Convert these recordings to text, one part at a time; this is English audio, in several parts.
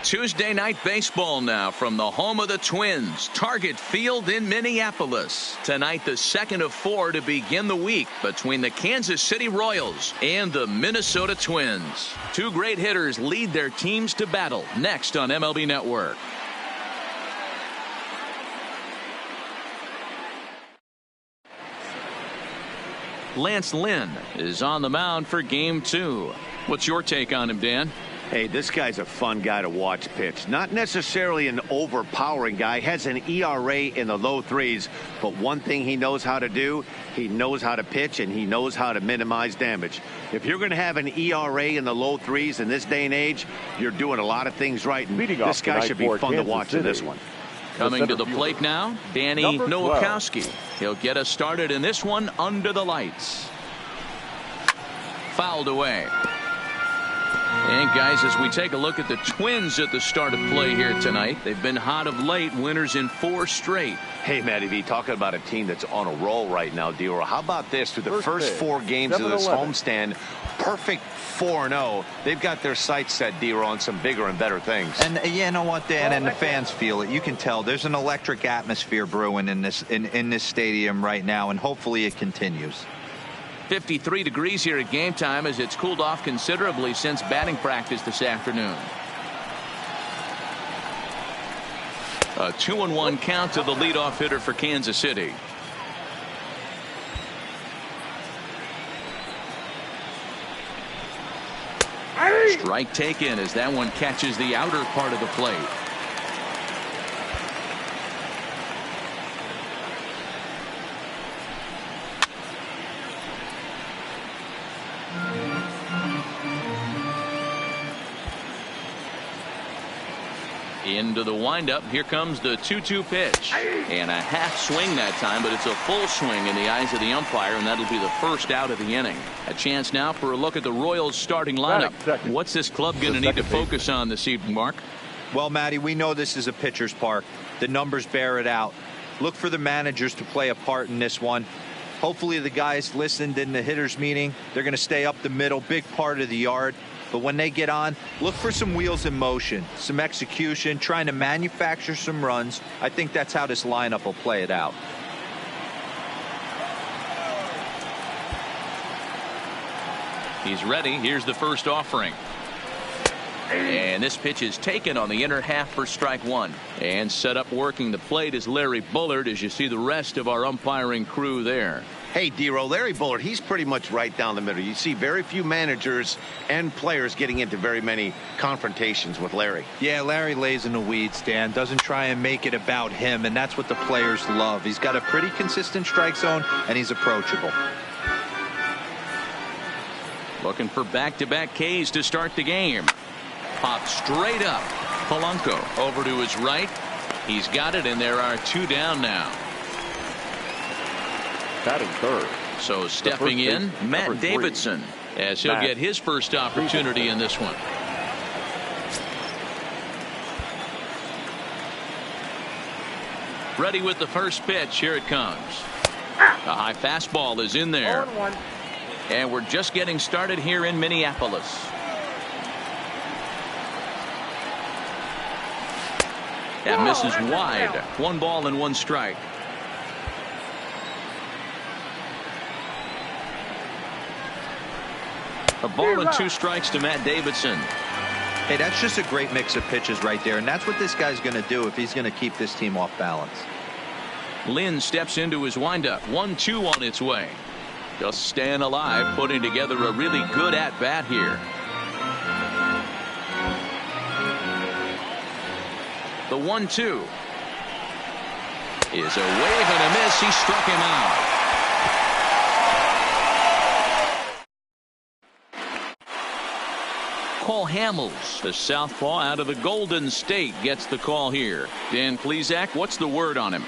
Tuesday night baseball now from the home of the Twins, Target Field in Minneapolis. Tonight, the second of 4 to begin the week between the Kansas City Royals and the Minnesota Twins. Two great hitters lead their teams to battle next on MLB Network. Lance Lynn is on the mound for Game 2. What's your take on him, Dan? Hey, this guy's a fun guy to watch pitch. Not necessarily an overpowering guy. Has an ERA in the low 3s. But one thing he knows how to do, he knows how to pitch and he knows how to minimize damage. If you're going to have an ERA in the low 3s in this day and age, you're doing a lot of things right. And this guy should be fun to watch in this one. Coming to the plate now, Danny Nowakowski. He'll get us started in this one under the lights. Fouled away. And guys, as we take a look at the Twins at the start of play here tonight, they've been hot of late, winners in 4 straight. Hey, Matty V, talking about a team that's on a roll right now, D-Roll. How about this? Through the first 4 games of this homestand, perfect 4-0. They've got their sights set, D-Roll, on some bigger and better things. And you know what, Dan, and the fans feel it. You can tell there's an electric atmosphere brewing in this stadium right now, and hopefully it continues. 53 degrees here at game time as it's cooled off considerably since batting practice this afternoon. A 2-1 count to the leadoff hitter for Kansas City. Strike taken as that one catches the outer part of the plate. Into the windup. Here comes the 2-2 pitch. And a half swing that time, but it's a full swing in the eyes of the umpire, and that'll be the first out of the inning. A chance now for a look at the Royals starting lineup. What's this club going to need to focus on this evening, Mark? Well, Matty, we know this is a pitcher's park. The numbers bear it out. Look for the managers to play a part in this one. Hopefully the guys listened in the hitters meeting. They're going to stay up the middle, big part of the yard. But when they get on, look for some wheels in motion, some execution, trying to manufacture some runs. I think that's how this lineup will play it out. He's ready. Here's the first offering. And this pitch is taken on the inner half for strike 1. And set up working the plate is Larry Bullard, as you see the rest of our umpiring crew there. Hey, D-Roll, Larry Bullard, he's pretty much right down the middle. You see very few managers and players getting into very many confrontations with Larry. Yeah, Larry lays in the weeds, Dan. Doesn't try and make it about him, and that's what the players love. He's got a pretty consistent strike zone, and he's approachable. Looking for back-to-back Ks to start the game. Popped straight up. Polanco over to his right. He's got it, and there are 2 down now. Batting third. So stepping in, Matt Davidson, as he'll get his first opportunity in this one. Ready with the first pitch. Here it comes. A high fastball is in there. And we're just getting started here in Minneapolis. That misses wide. 1 ball and 1 strike. A ball and 2 strikes to Matt Davidson. Hey, that's just a great mix of pitches right there, and that's what this guy's going to do if he's going to keep this team off balance. Lynn steps into his windup. 1-2 on its way. Just staying alive, putting together a really good at-bat here. The 1-2 is a wave and a miss. He struck him out. Cole Hamels, the southpaw out of the Golden State, gets the call here. Dan Plesac, what's the word on him?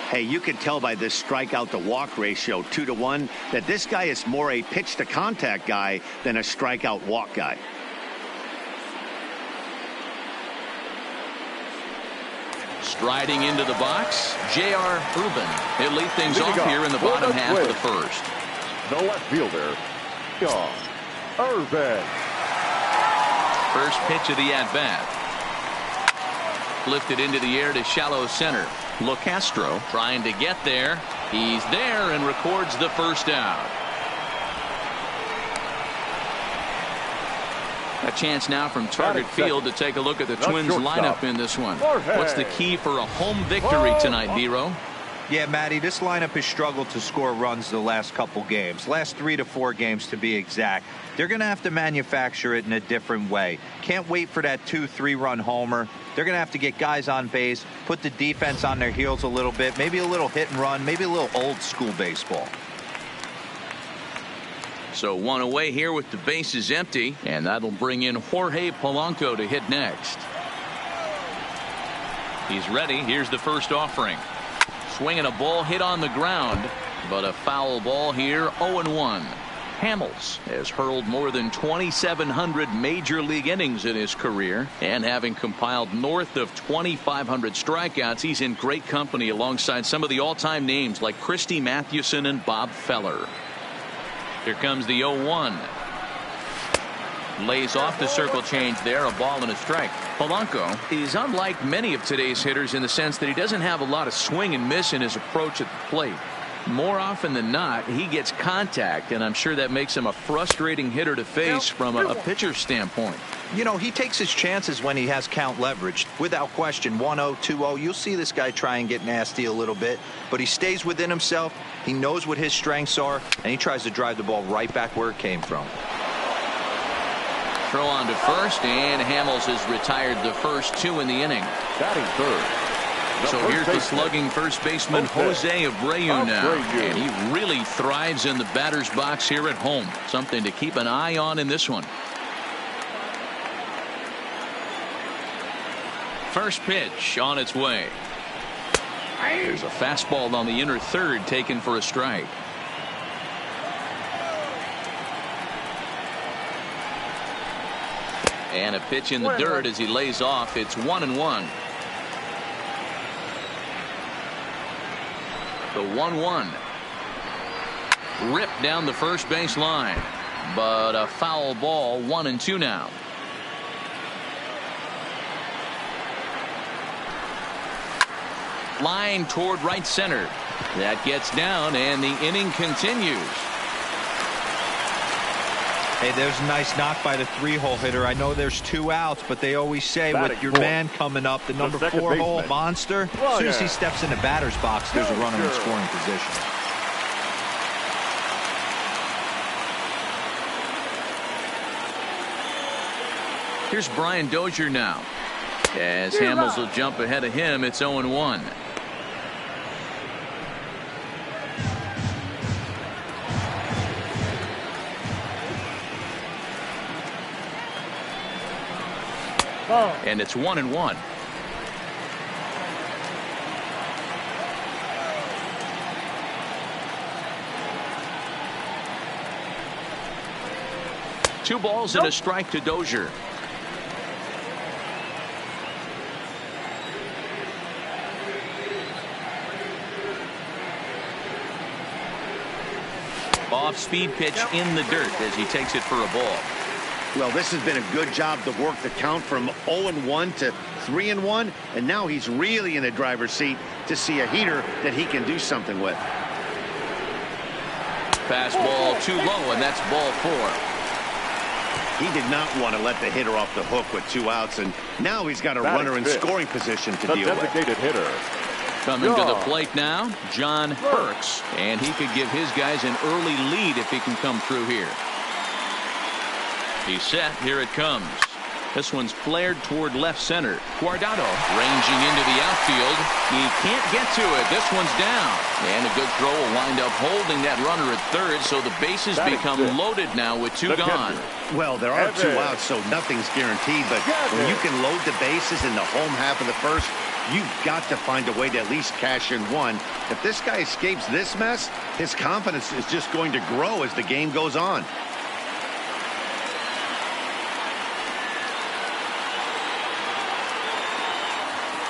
Hey, you can tell by this strikeout to walk ratio 2-to-1 that this guy is more a pitch to contact guy than a strikeout walk guy. Striding into the box, J.R. Urban. He'll lead things off here in the bottom half of the first. The left fielder, J.R. Urban. First pitch of the at-bat. Lifted into the air to shallow center. LoCastro trying to get there. He's there and records the first out. A chance now from Target Field to take a look at the Twins lineup in this one. What's the key for a home victory tonight, Vero? Yeah, Matty, this lineup has struggled to score runs the last couple games. Last 3 to 4 games to be exact. They're going to have to manufacture it in a different way. Can't wait for that 2-3 run homer. They're going to have to get guys on base, put the defense on their heels a little bit, maybe a little hit and run, maybe a little old school baseball. So one away here with the bases empty, and that'll bring in Jorge Polanco to hit next. He's ready. Here's the first offering. Swinging a ball hit on the ground, but a foul ball here. 0-1. Hamels has hurled more than 2,700 major league innings in his career, and having compiled north of 2,500 strikeouts, he's in great company alongside some of the all-time names like Christy Mathewson and Bob Feller. Here comes the 0-1. Lays off the circle change there. A ball and a strike. Polanco is unlike many of today's hitters in the sense that he doesn't have a lot of swing and miss in his approach at the plate. More often than not, he gets contact, and I'm sure that makes him a frustrating hitter to face from a pitcher's standpoint. You know, he takes his chances when he has count leveraged. Without question, 1-0, 2-0, you'll see this guy try and get nasty a little bit, but he stays within himself. He knows what his strengths are, and he tries to drive the ball right back where it came from. Throw on to first, and Hamels has retired the first 2 in the inning. Batting third. So here's the slugging first baseman Jose Abreu now, and he really thrives in the batter's box here at home. Something to keep an eye on in this one. First pitch on its way. There's a fastball on the inner third taken for a strike. And a pitch in the dirt as he lays off. It's 1-1. The 1-1. Ripped down the first base line, but a foul ball. 1-2 now. Line toward right center. That gets down, and the inning continues. Hey, there's a nice knock by the 3-hole hitter. I know there's 2 outs, but they always say with your man coming up, the number 4-hole monster, as soon as he steps in the batter's box, there's a runner in scoring position. Here's Brian Dozier now. As Hamels will jump ahead of him, it's 0-1. And it's 1-1. Two balls and a strike to Dozier. Off-speed pitch in the dirt as he takes it for a ball. Well, this has been a good job to work the count from 0-1 to 3-1, and now he's really in the driver's seat to see a heater that he can do something with. Fastball too low, and that's ball 4. He did not want to let the hitter off the hook with 2 outs, and now he's got a runner in scoring position to deal with. Designated hitter. Coming to the plate now, John Perks, and he could give his guys an early lead if he can come through here. He's set. Here it comes. This one's flared toward left center. Guardado ranging into the outfield. He can't get to it. This one's down. And a good throw will wind up holding that runner at third, so the bases become loaded now with 2 gone. Well, there are 2 outs, so nothing's guaranteed, but when you can load the bases in the home half of the first, you've got to find a way to at least cash in 1. If this guy escapes this mess, his confidence is just going to grow as the game goes on.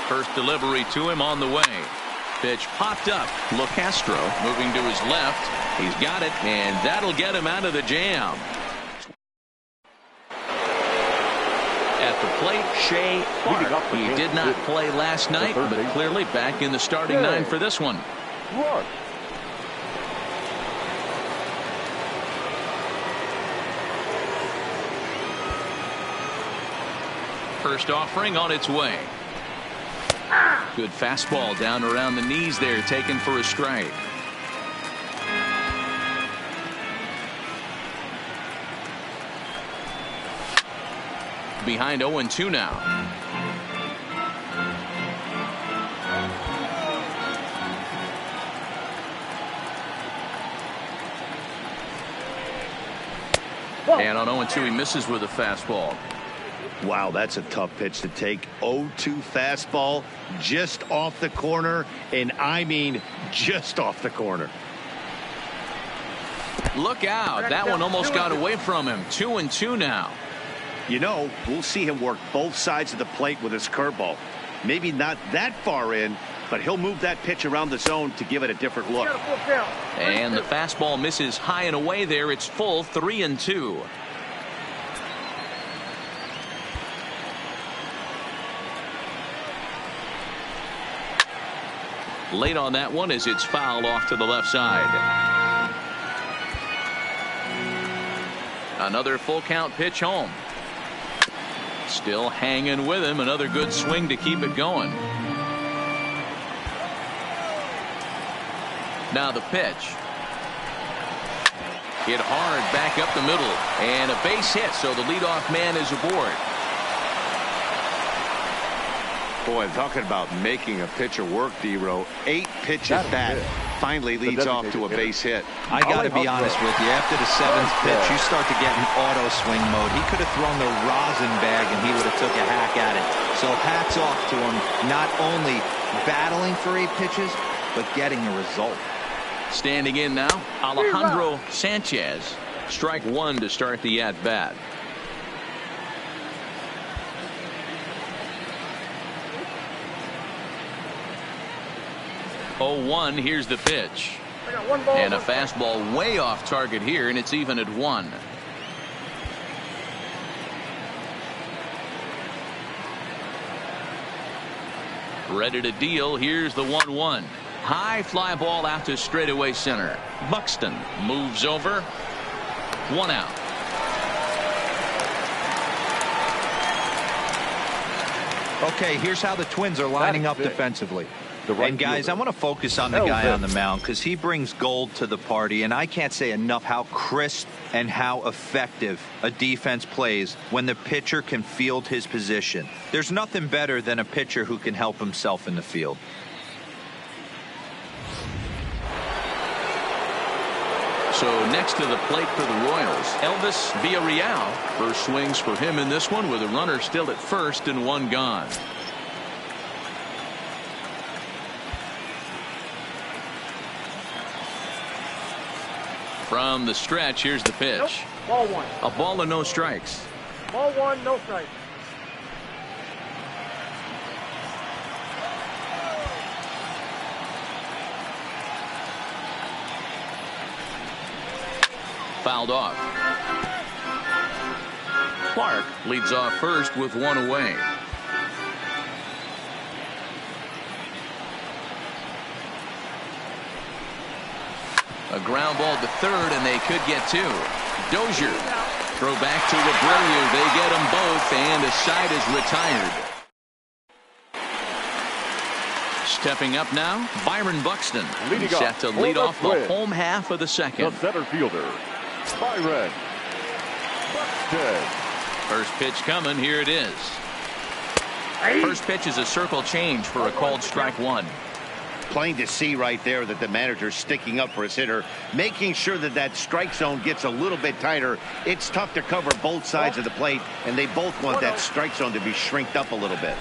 First delivery to him on the way. Pitch popped up. LoCastro moving to his left. He's got it, and that'll get him out of the jam. At the plate, Shea Clark. He did not play last night, but clearly back in the starting nine for this one. First offering on its way. Good fastball down around the knees there, taken for a strike. Behind 0-2 now. And on 0-2 he misses with a fastball. Wow, that's a tough pitch to take. 0-2 fastball just off the corner, and I mean just off the corner. Look out. That one almost got away from him. 2-2 now. You know, we'll see him work both sides of the plate with his curveball. Maybe not that far in, but he'll move that pitch around the zone to give it a different look. And the fastball misses high and away there. It's full 3-2. Late on that one as it's fouled off to the left side. Another full count pitch home. Still hanging with him. Another good swing to keep it going. Now the pitch. Hit hard back up the middle. And a base hit, so the leadoff man is aboard. Boy, talking about making a pitcher work, D-Row. 8 pitches back. Finally leads off to a base hit. I got to be honest with you. After the 7th pitch, you start to get in auto swing mode. He could have thrown the rosin bag and he would have took a hack at it. So hats off to him, not only battling for 8 pitches, but getting a result. Standing in now, Alejandro Sanchez. Strike one to start the at-bat. Oh, 0-1, here's the pitch. And a fastball way off target here, and it's even at 1. Ready to deal. Here's the 1-1. High fly ball out to straightaway center. Buxton moves over. 1 out. Okay, here's how the Twins are lining up defensively. And guys, I want to focus on the guy on the mound because he brings gold to the party, and I can't say enough how crisp and how effective a defense plays when the pitcher can field his position. There's nothing better than a pitcher who can help himself in the field. So next to the plate for the Royals, Elvis Villarreal. First swings for him in this one with a runner still at first and 1 gone. From the stretch, here's the pitch. Nope. Ball 1. A ball and no strikes. Ball 1, no strikes. Fouled off. Clark leads off first with 1 away. A ground ball to third, and they could get 2. Dozier. Throw back to Abreu. They get them both, and the side is retired. Stepping up now, Byron Buxton. He's set to lead off the home half of the second. The center fielder, Byron Buxton. First pitch coming. Here it is. First pitch is a circle change for a called strike 1. Plain to see right there that the manager's sticking up for his hitter, making sure that that strike zone gets a little bit tighter. It's tough to cover both sides of the plate, and they both want that strike zone to be shrinked up a little bit.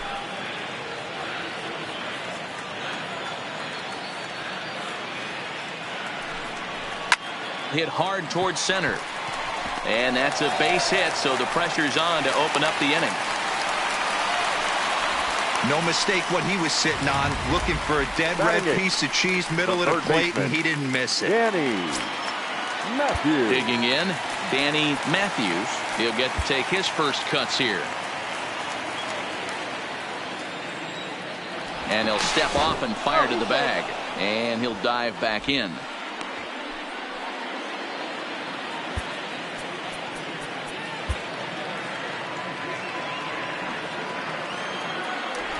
Hit hard towards center. And that's a base hit, so the pressure's on to open up the inning. No mistake what he was sitting on, looking for a dead red piece of cheese middle of the plate, and he didn't miss it. Danny Matthews. Digging in, Danny Matthews. He'll get to take his first cuts here. And he'll step off and fire to the bag. And he'll dive back in.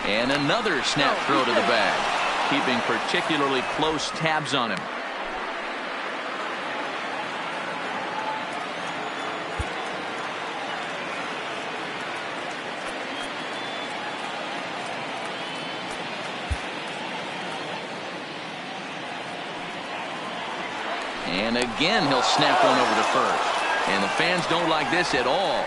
And another snap throw to the bag, keeping particularly close tabs on him. And again, he'll snap one over to first. And the fans don't like this at all.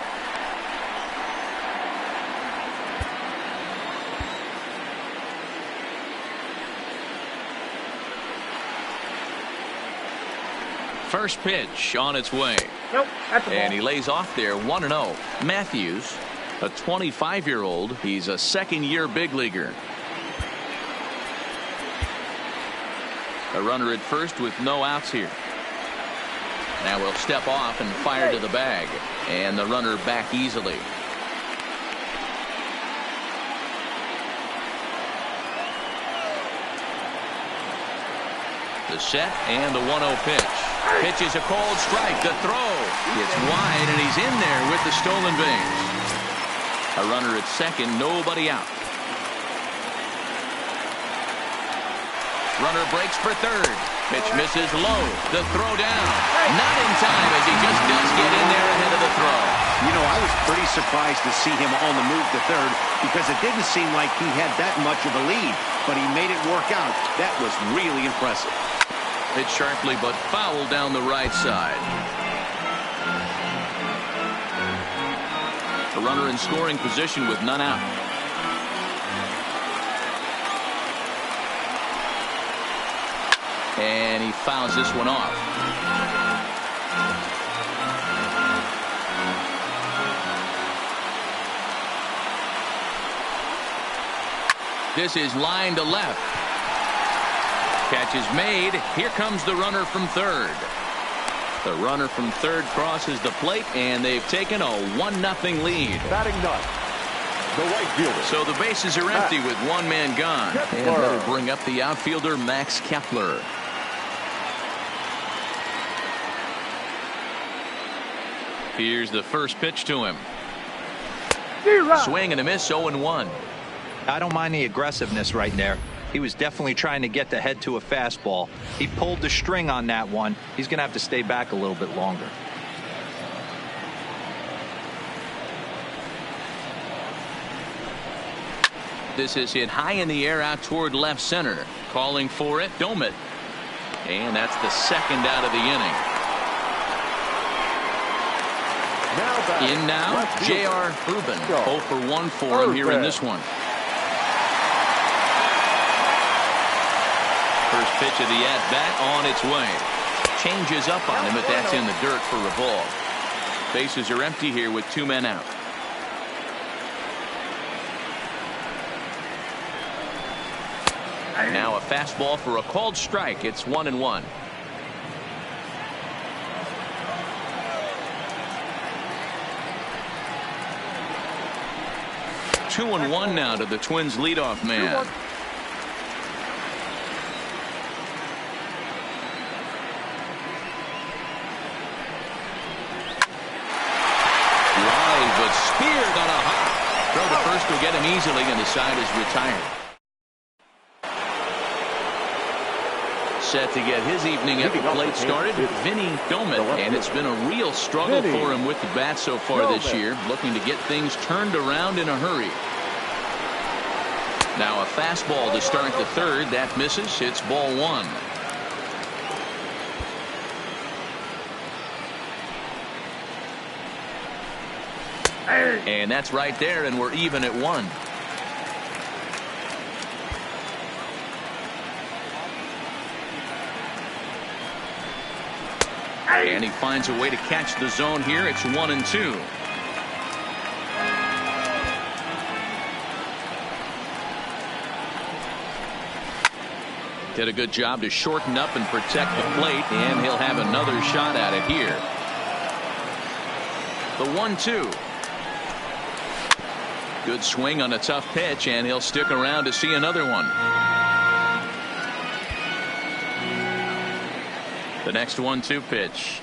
First pitch on its way. Nope, that's a ball. And he lays off there 1-0. Matthews, a 25-year-old. He's a second-year big leaguer. A runner at first with no outs here. Now we'll step off and fire to the bag. And the runner back easily. The set and the 1-0 pitch. Pitch is a cold strike. The throw. It's wide and he's in there with the stolen base. A runner at second, nobody out. Runner breaks for third. Pitch misses low. The throw down. Not in time as he just does get in there ahead of the throw. You know, I was pretty surprised to see him on the move to third because it didn't seem like he had that much of a lead, but he made it work out. That was really impressive. Hit sharply but foul down the right side. A runner in scoring position with none out. And he fouls this one off. This is line to left. Catch is made. Here comes the runner from third. The runner from third crosses the plate, and they've taken a 1-0 lead. Batting ninth, the right fielder. So the bases are empty with one man gone. And that'll bring up the outfielder, Max Kepler. Here's the first pitch to him. Swing and a miss, 0-1. I don't mind the aggressiveness right there. He was definitely trying to get the head to a fastball. He pulled the string on that one. He's going to have to stay back a little bit longer. This is hit high in the air out toward left center. Calling for it, Domit. And that's the second out of the inning. In now, J.R. Rubin. 0 for 1 for him here in this one. First pitch of the at-bat on its way. Changes up on him, but that's in the dirt for a ball. Bases are empty here with 2 men out. Now a fastball for a called strike. It's 1-1. Two and 1 now to the Twins leadoff man. Line, but speared on a hop. Throw to first will get him easily, and the side is retired. Set to get his evening at the plate started, Vinny Domit, and it's been a real struggle for him with the bat so far this year, looking to get things turned around in a hurry. Now a fastball to start the third. That misses. It's ball 1. And that's right there, and we're even at 1. And he finds a way to catch the zone here. It's 1-2. Did a good job to shorten up and protect the plate, and he'll have another shot at it here. The 1-2. Good swing on a tough pitch, and he'll stick around to see another one. The next 1-2 pitch.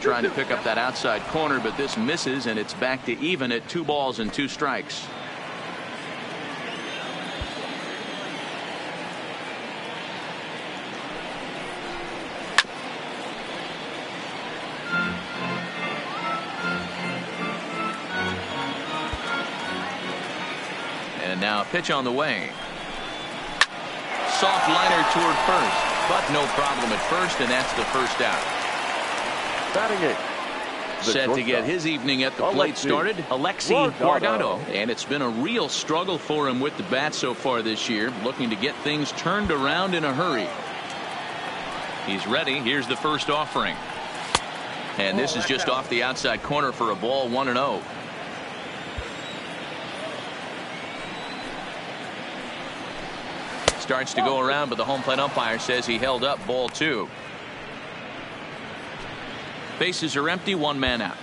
Trying to pick up that outside corner, but this misses, and it's back to even at 2 balls and 2 strikes. And now a pitch on the way. Soft liner toward first, but no problem at first, and that's the first out. Batting it. Set to get his evening at the plate started, Alexi Guardado. And it's been a real struggle for him with the bat so far this year, looking to get things turned around in a hurry. He's ready. Here's the first offering. And this is just off the outside corner for a ball, 1-0. Starts to go around, but the home plate umpire says he held up, ball 2. Bases are empty, 1 man out.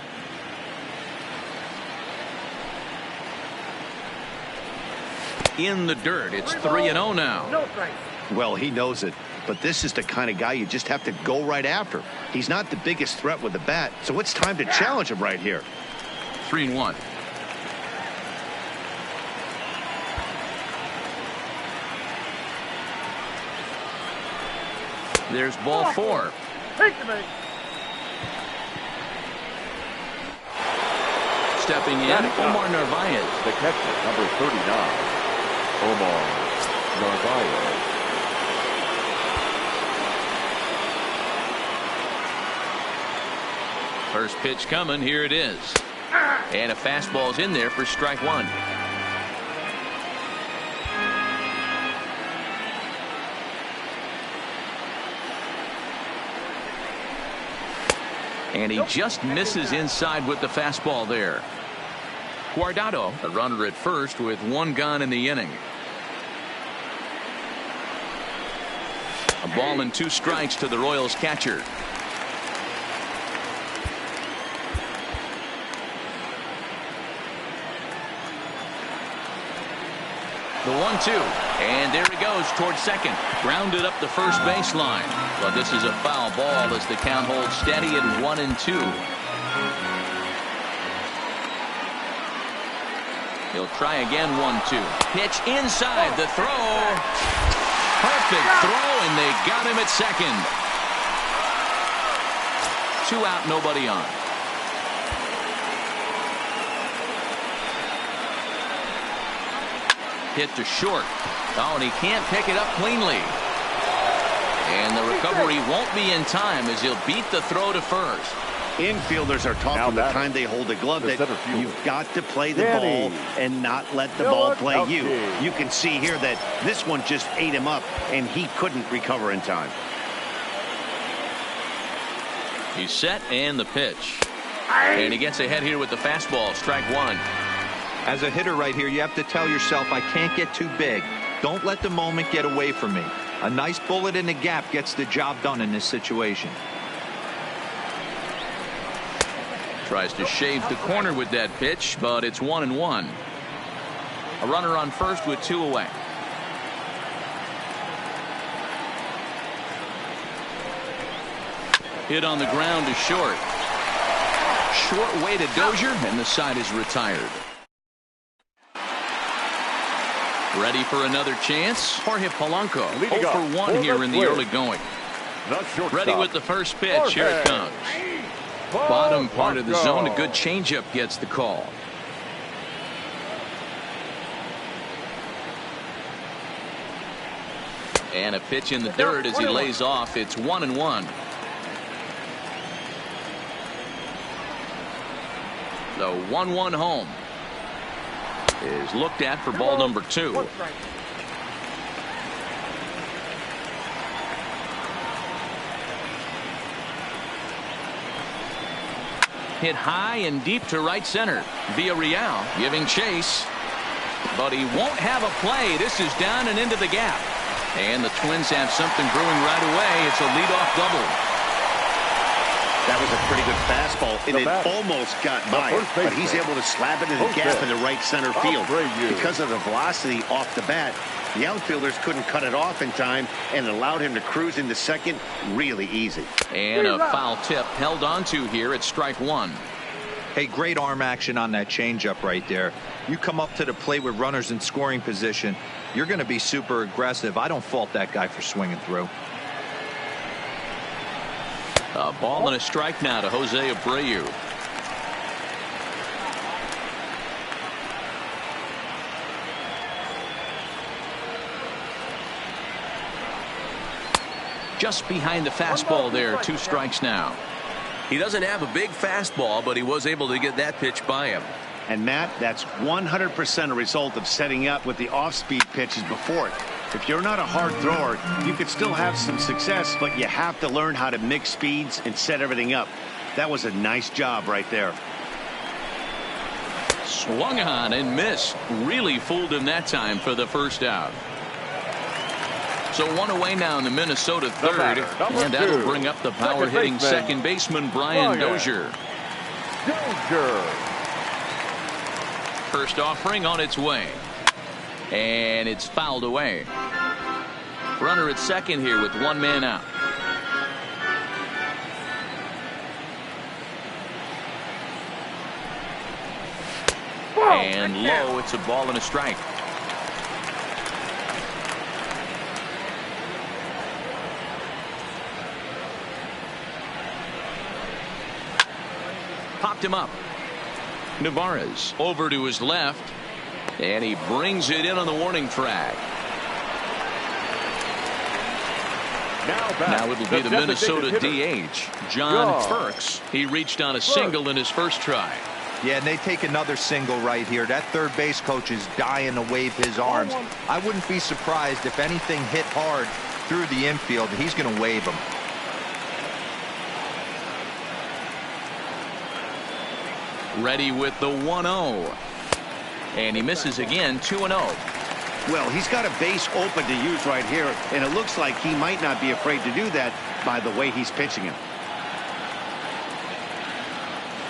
In the dirt, it's 3-0 now. No strikes. Well, he knows it, but this is the kind of guy you just have to go right after. He's not the biggest threat with the bat, so it's time to challenge him right here. 3-1. There's ball 4. Take the base. Stepping in, Omar Narvaez. The catcher, number 39, Omar Narvaez. First pitch coming. Here it is. And a fastball's in there for strike 1. And he just misses inside with the fastball there. Guardado, a runner at first with 1 gone in the inning. A ball and 2 strikes to the Royals catcher. The 1-2, and there he goes towards second. Grounded up the first baseline. But this is a foul ball as the count holds steady at 1-2. He'll try again, 1-2. Pitch inside, the throw. Perfect throw, and they got him at second. 2 out, nobody on. Hit to short. Oh, and he can't pick it up cleanly. And the recovery won't be in time as he'll beat the throw to first. Infielders are taught from the time they hold the glove that you've got to play the ball and not let the ball play you. You can see here that this one just ate him up, and he couldn't recover in time. He's set, and the pitch. And he gets ahead here with the fastball, strike 1. As a hitter right here, you have to tell yourself, I can't get too big. Don't let the moment get away from me. A nice bullet in the gap gets the job done in this situation. Tries to shave the corner with that pitch, but it's 1-1. A runner on first with 2 away. Hit on the ground to short. Short way to Dozier, and the side is retired. Ready for another chance. Jorge Polanco 0 for 1 here in the early going. Ready with the first pitch. Here it comes. Bottom part of the zone. A good changeup gets the call. And a pitch in the dirt as he lays off. It's 1-1. The 1-1 home is looked at for ball number 2. Hit high and deep to right center. Villarreal giving chase, but he won't have a play. This is down and into the gap, and the Twins have something brewing right away. It's a leadoff double. That was a pretty good fastball, and it almost got by it, but he's able to slap it in the gap in the right center field. Because of the velocity off the bat, the outfielders couldn't cut it off in time, and it allowed him to cruise into second really easy. And a foul tip held onto here at strike one. Hey, great arm action on that changeup right there. You come up to the plate with runners in scoring position, you're going to be super aggressive. I don't fault that guy for swinging through. A ball and a strike now to Jose Abreu. Just behind the fastball there. 2 strikes now. He doesn't have a big fastball, but he was able to get that pitch by him. And Matt, that's 100% a result of setting up with the off-speed pitches before it. If you're not a hard thrower, you could still have some success, but you have to learn how to mix speeds and set everything up. That was a nice job right there. Swung on and missed. Really fooled him that time for the first out. So 1 away now in the Minnesota third, and that'll bring up the power-hitting second baseman Brian Dozier. First offering on its way, and it's fouled away. Runner at second here with 1 man out. And low, it's a ball and a strike. Popped him up. Navarez over to his left, and he brings it in on the warning track. Now it'll be the Minnesota DH, John Perks. He reached on a single in his first try. Yeah, and they take another single right here. That third base coach is dying to wave his arms. I wouldn't be surprised if anything hit hard through the infield. He's going to wave them. Ready with the 1-0. And he misses again, 2-0. Well, he's got a base open to use right here, and it looks like he might not be afraid to do that by the way he's pitching him.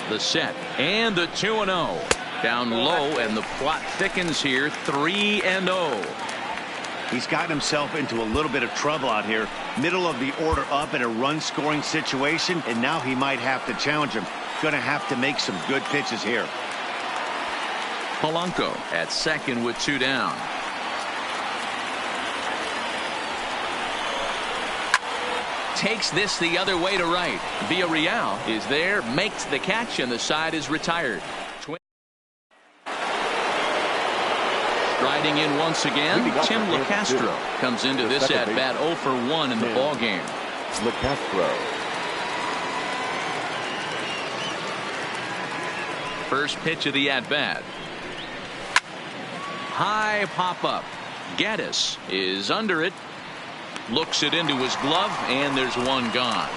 The set and the 2-0. Down low, and the plot thickens here, 3-0. He's gotten himself into a little bit of trouble out here. Middle of the order up in a run-scoring situation, and now he might have to challenge him. Going to have to make some good pitches here. Polanco at second with 2 down. Takes this the other way to right. Villarreal is there, makes the catch, and the side is retired. Striding in once again, Tim LeCastro comes into this at-bat 0 for 1 in the ballgame. LeCastro. First pitch of the at-bat. High pop-up. Gaddis is under it. Looks it into his glove, and there's 1 gone.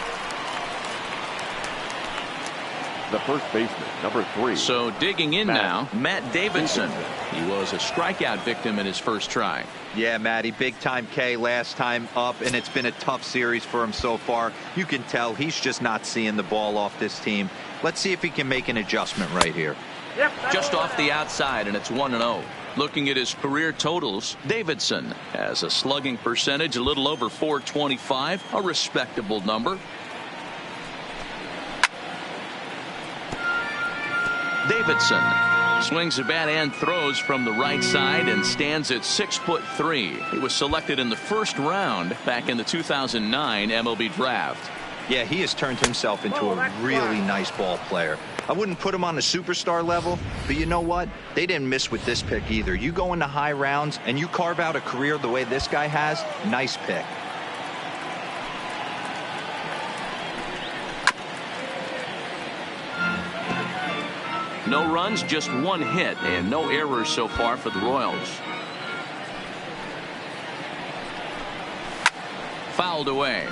The first baseman, number 3. So digging in now, Matt Davidson. He was a strikeout victim in his first try. Yeah, Matty, big time K last time up, and it's been a tough series for him so far. You can tell he's just not seeing the ball off this team. Let's see if he can make an adjustment right here. Just off the outside, and it's 1-0. Looking at his career totals, Davidson has a slugging percentage a little over .425, a respectable number. Davidson swings the bat and throws from the right side and stands at 6'3". He was selected in the first round back in the 2009 MLB draft. Yeah, he has turned himself into a really nice ball player. I wouldn't put him on a superstar level, but you know what? They didn't miss with this pick either. You go into high rounds and you carve out a career the way this guy has, nice pick. No runs, just 1 hit, and no errors so far for the Royals. Fouled away.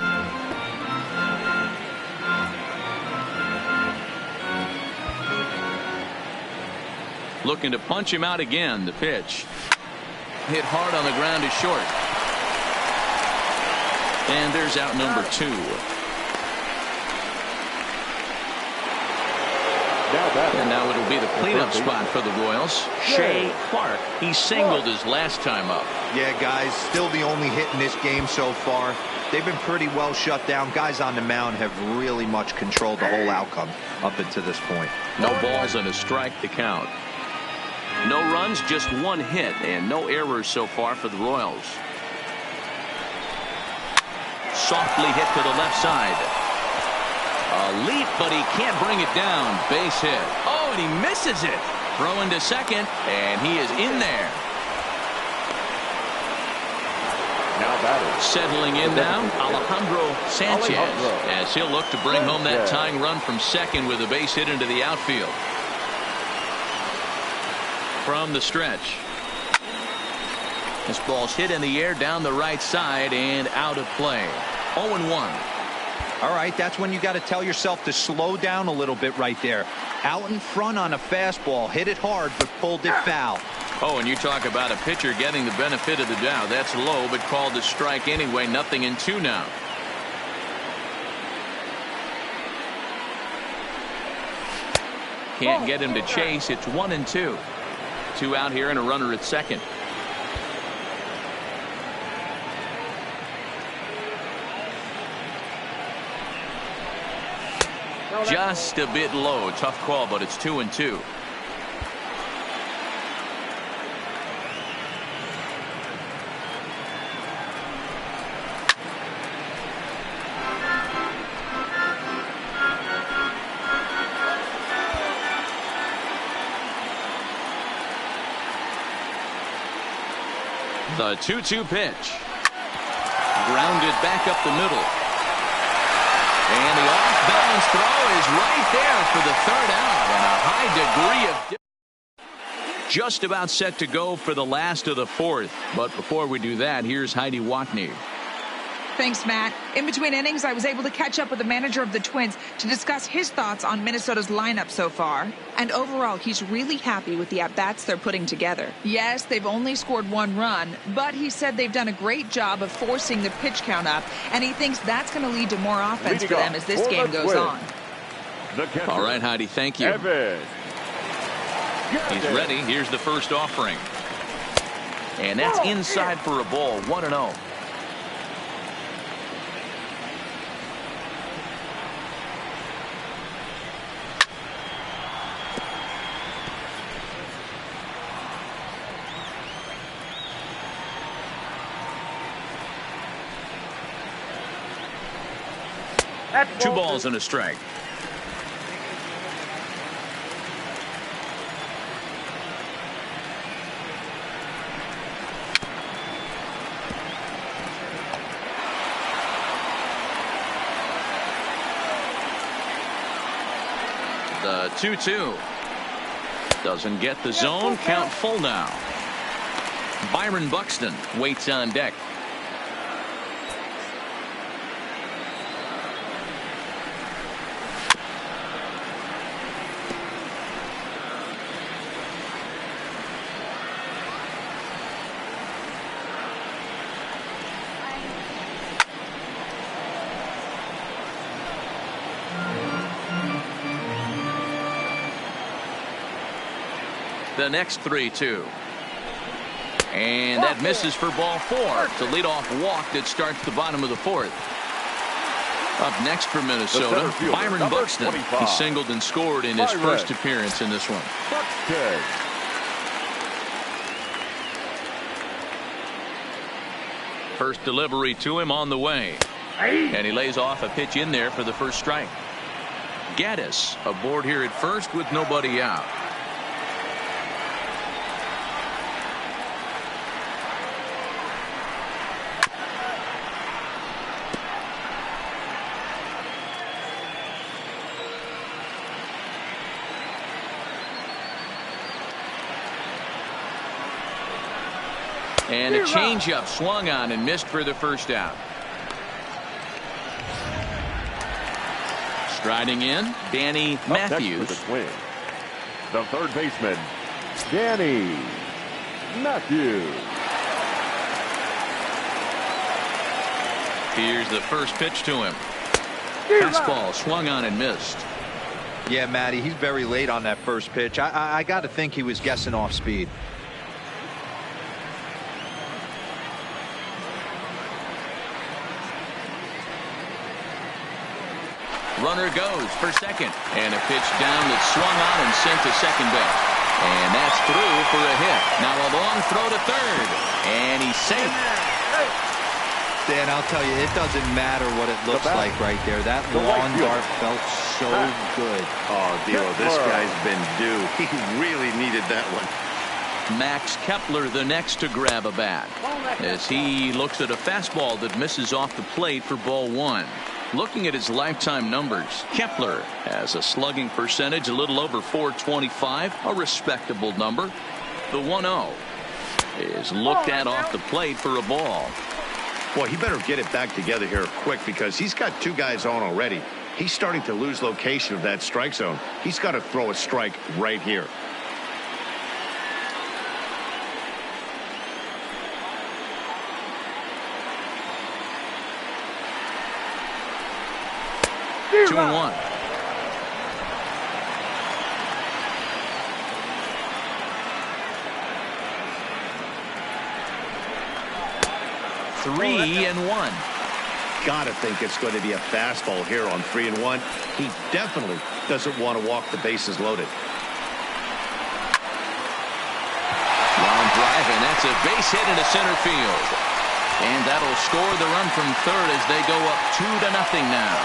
Looking to punch him out again. The pitch hit hard on the ground is short. And there's out number 2. And now it'll be the cleanup spot for the Royals. Shea Clark. He singled his last time up. Yeah, guys, still the only hit in this game so far. They've been pretty well shut down. Guys on the mound have really much controlled the whole outcome up until this point. No balls and a strike to count. No runs, just one hit, and no errors so far for the Royals. Softly hit to the left side. A leap, but he can't bring it down. Base hit. Oh, and he misses it. Throw into second, and he is in there. Now batting. Settling in now, Alejandro Sanchez, as he'll look to bring home that tying run from second with a base hit into the outfield. From the stretch. This ball's hit in the air down the right side and out of play. 0-1. All right, that's when you got to tell yourself to slow down a little bit right there. Out in front on a fastball, hit it hard, but pulled it foul. Oh, and you talk about a pitcher getting the benefit of the doubt. That's low, but called a strike anyway. 0-2 now. Can't get him to chase. It's 1-2. 2 out here and a runner at second. Just a bit low. Tough call, but it's 2-2. The 2-2 pitch. Grounded back up the middle. And the off-balance throw is right there for the third out. And a high degree of... Just about set to go for the last of the fourth. But before we do that, here's Heidi Watney. Thanks, Matt. In between innings, I was able to catch up with the manager of the Twins to discuss his thoughts on Minnesota's lineup so far. And overall, he's really happy with the at-bats they're putting together. Yes, they've only scored 1 run, but he said they've done a great job of forcing the pitch count up, and he thinks that's going to lead to more offense for them as this game goes on. All right, Heidi, thank you. He's ready. Here's the first offering. And that's inside for a ball. 1-0. Two balls and a strike. The 2-2 doesn't get the zone. Count full now. Byron Buxton waits on deck. The next 3-2. And that misses for ball 4. It's a leadoff walk that starts the bottom of the fourth. Up next for Minnesota, Byron Buxton. He singled and scored in his first appearance in this one. First delivery to him on the way. And he lays off a pitch in there for the first strike. Gaddis aboard here at first with nobody out. And a changeup swung on and missed for the first out. Striding in, Danny Matthews. The third baseman, Danny Matthews. Here's the first pitch to him. Fastball swung on and missed. Yeah, Matty, he's very late on that first pitch. I got to think he was guessing off speed. Runner goes for second. And a pitch down that's swung on and sent to second base. And that's through for a hit. Now a long throw to third. And he's safe. Dan, I'll tell you, it doesn't matter what it looks like right there. That lawn dart felt so good. Oh, Dilo, this guy's been due. He really needed that one. Max Kepler the next to grab a bat as he looks at a fastball that misses off the plate for ball one. Looking at his lifetime numbers, Kepler has a slugging percentage a little over .425, a respectable number. The 1-0 is looked at off the plate for a ball. Well, he better get it back together here quick because he's got two guys on already. He's starting to lose location of that strike zone. He's got to throw a strike right here. Two and one. Three and one. Gotta think it's going to be a fastball here on 3-1. He definitely doesn't want to walk the bases loaded. Long drive, and that's a base hit into center field. And that'll score the run from third as they go up 2-0 now.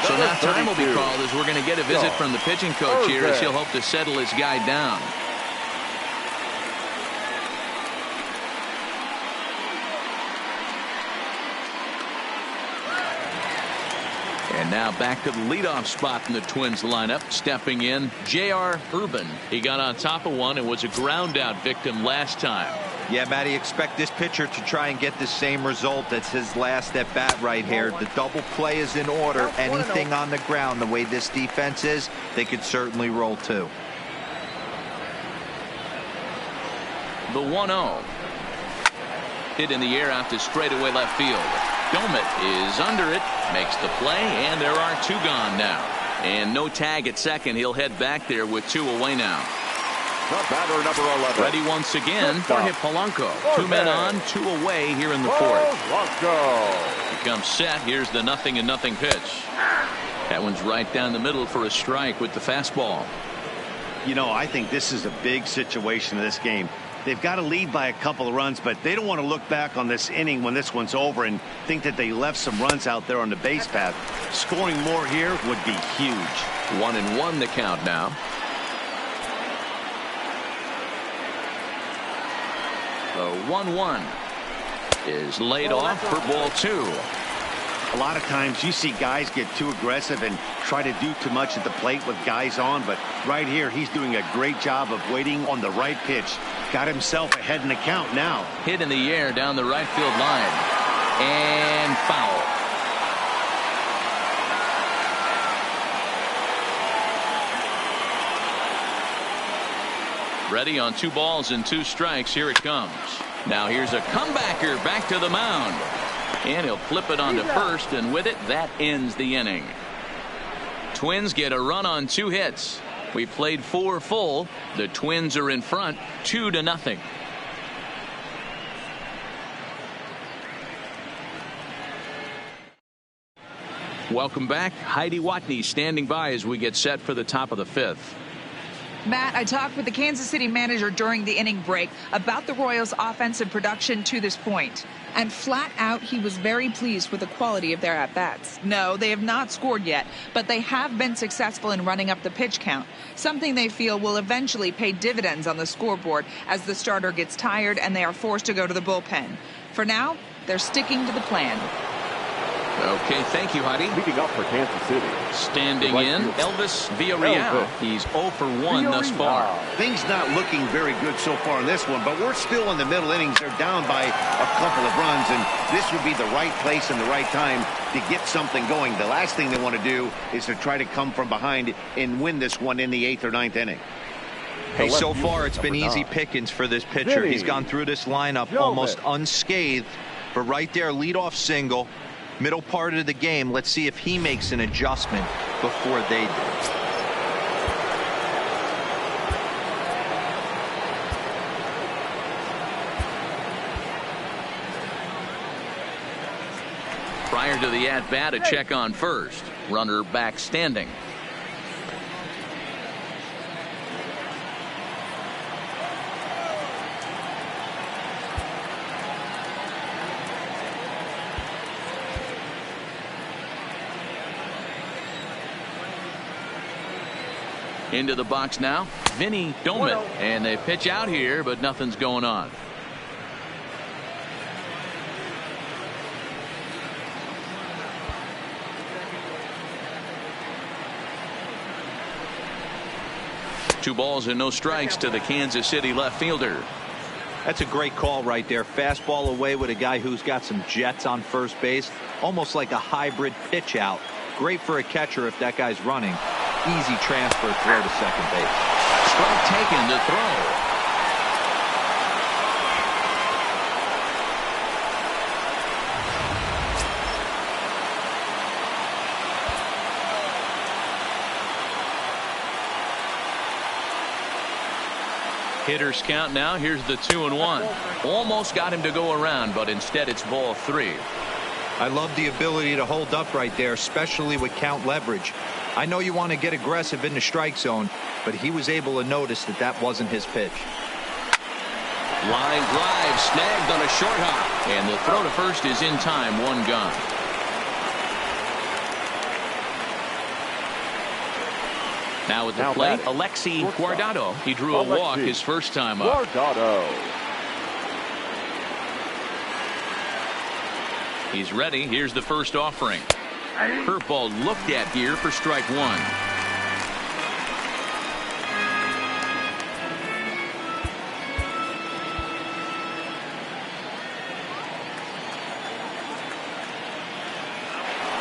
So now time will be called as we're going to get a visit from the pitching coach here as he'll hope to settle his guy down. And now back to the leadoff spot in the Twins lineup. Stepping in, J.R. Urban. He got on top of one and was a ground out victim last time. Yeah, Matty, expect this pitcher to try and get the same result as his last at bat right here. The double play is in order. Anything on the ground, the way this defense is, they could certainly roll too. The 1-0. Hit in the air out to straightaway left field. Domit is under it, makes the play, and there are two gone now. And no tag at second. He'll head back there with two away now. Batter number 11. Ready once again for Polanco. Two men on, two away here in the fourth. He comes set. Here's the 0-0 pitch. That one's right down the middle for a strike with the fastball. You know, I think this is a big situation in this game. They've got to lead by a couple of runs, but they don't want to look back on this inning when this one's over and think that they left some runs out there on the base path. Scoring more here would be huge. 1-1 the count now. The 1-1 is laid off for ball two. A lot of times you see guys get too aggressive and try to do too much at the plate with guys on, but right here he's doing a great job of waiting on the right pitch. Got himself ahead in the count now. Hit in the air down the right field line. And foul. Ready on 2 balls and 2 strikes. Here it comes. Now here's a comebacker back to the mound. And he'll flip it onto first, and with it, that ends the inning. Twins get a run on 2 hits. We played 4 full. The Twins are in front 2-0. Welcome back. Heidi Watney standing by as we get set for the top of the 5th. Matt, I talked with the Kansas City manager during the inning break about the Royals' offensive production to this point. And flat out, he was very pleased with the quality of their at-bats. No, they have not scored yet, but they have been successful in running up the pitch count, something they feel will eventually pay dividends on the scoreboard as the starter gets tired and they are forced to go to the bullpen. For now, they're sticking to the plan. Okay, thank you, Heidi. Leading up for Kansas City. Standing in, Elvis Villarreal. He's 0 for 1 thus far. Things not looking very good so far in this one, but we're still in the middle innings. They're down by a couple of runs, and this would be the right place and the right time to get something going. The last thing they want to do is to try to come from behind and win this one in the 8th or 9th inning. Hey, so far it's been easy pickings for this pitcher. He's gone through this lineup almost unscathed, but right there, leadoff single. Middle part of the game, let's see if he makes an adjustment before they do. Prior to the at-bat, a check on first. Runner back standing. Into the box now, Vinny Doman. And they pitch out here, but nothing's going on. Two balls and no strikes to the Kansas City left fielder. That's a great call right there. Fastball away with a guy who's got some jets on first base. Almost like a hybrid pitch out. Great for a catcher if that guy's running. Easy transfer throw to second base. Strike taken to throw. Hitters count now. Here's the 2-1. Almost got him to go around, but instead it's ball 3. I love the ability to hold up right there, especially with count leverage. I know you want to get aggressive in the strike zone, but he was able to notice that that wasn't his pitch. Line drive snagged on a short hop, and the throw to first is in time. 1 gone. Now with the plate, Alexi Guardado. He drew a walk his first time up. Guardado. He's ready. Here's the first offering. Curveball looked at here for strike 1.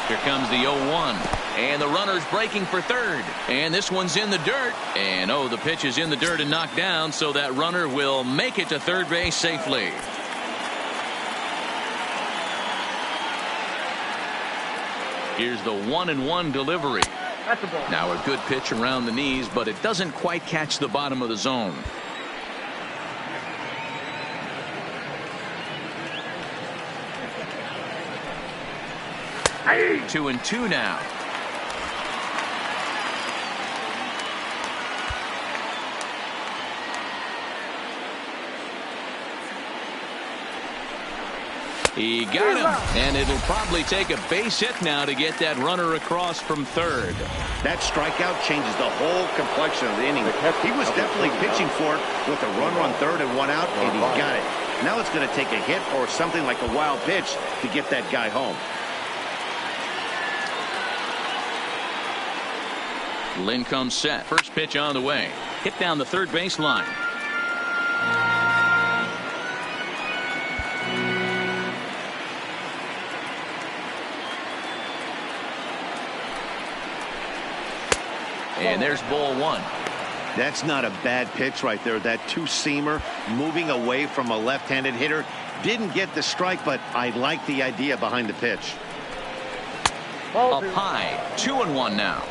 Here comes the 0-1. And the runner's breaking for third. And this one's in the dirt. And oh, the pitch is in the dirt and knocked down, so that runner will make it to third base safely. Here's the 1-1 delivery. That's a ball. Now a good pitch around the knees, but it doesn't quite catch the bottom of the zone. Hey. 2-2 now. He got him, and it'll probably take a base hit now to get that runner across from third. That strikeout changes the whole complexion of the inning. He was definitely pitching for it with a runner on third and 1 out, and he got it. Now it's going to take a hit or something like a wild pitch to get that guy home. Lynn comes set. First pitch on the way. Hit down the third baseline. And there's ball 1. That's not a bad pitch right there. That 2-seamer moving away from a left-handed hitter. Didn't get the strike, but I like the idea behind the pitch. Up high. 2-1 now.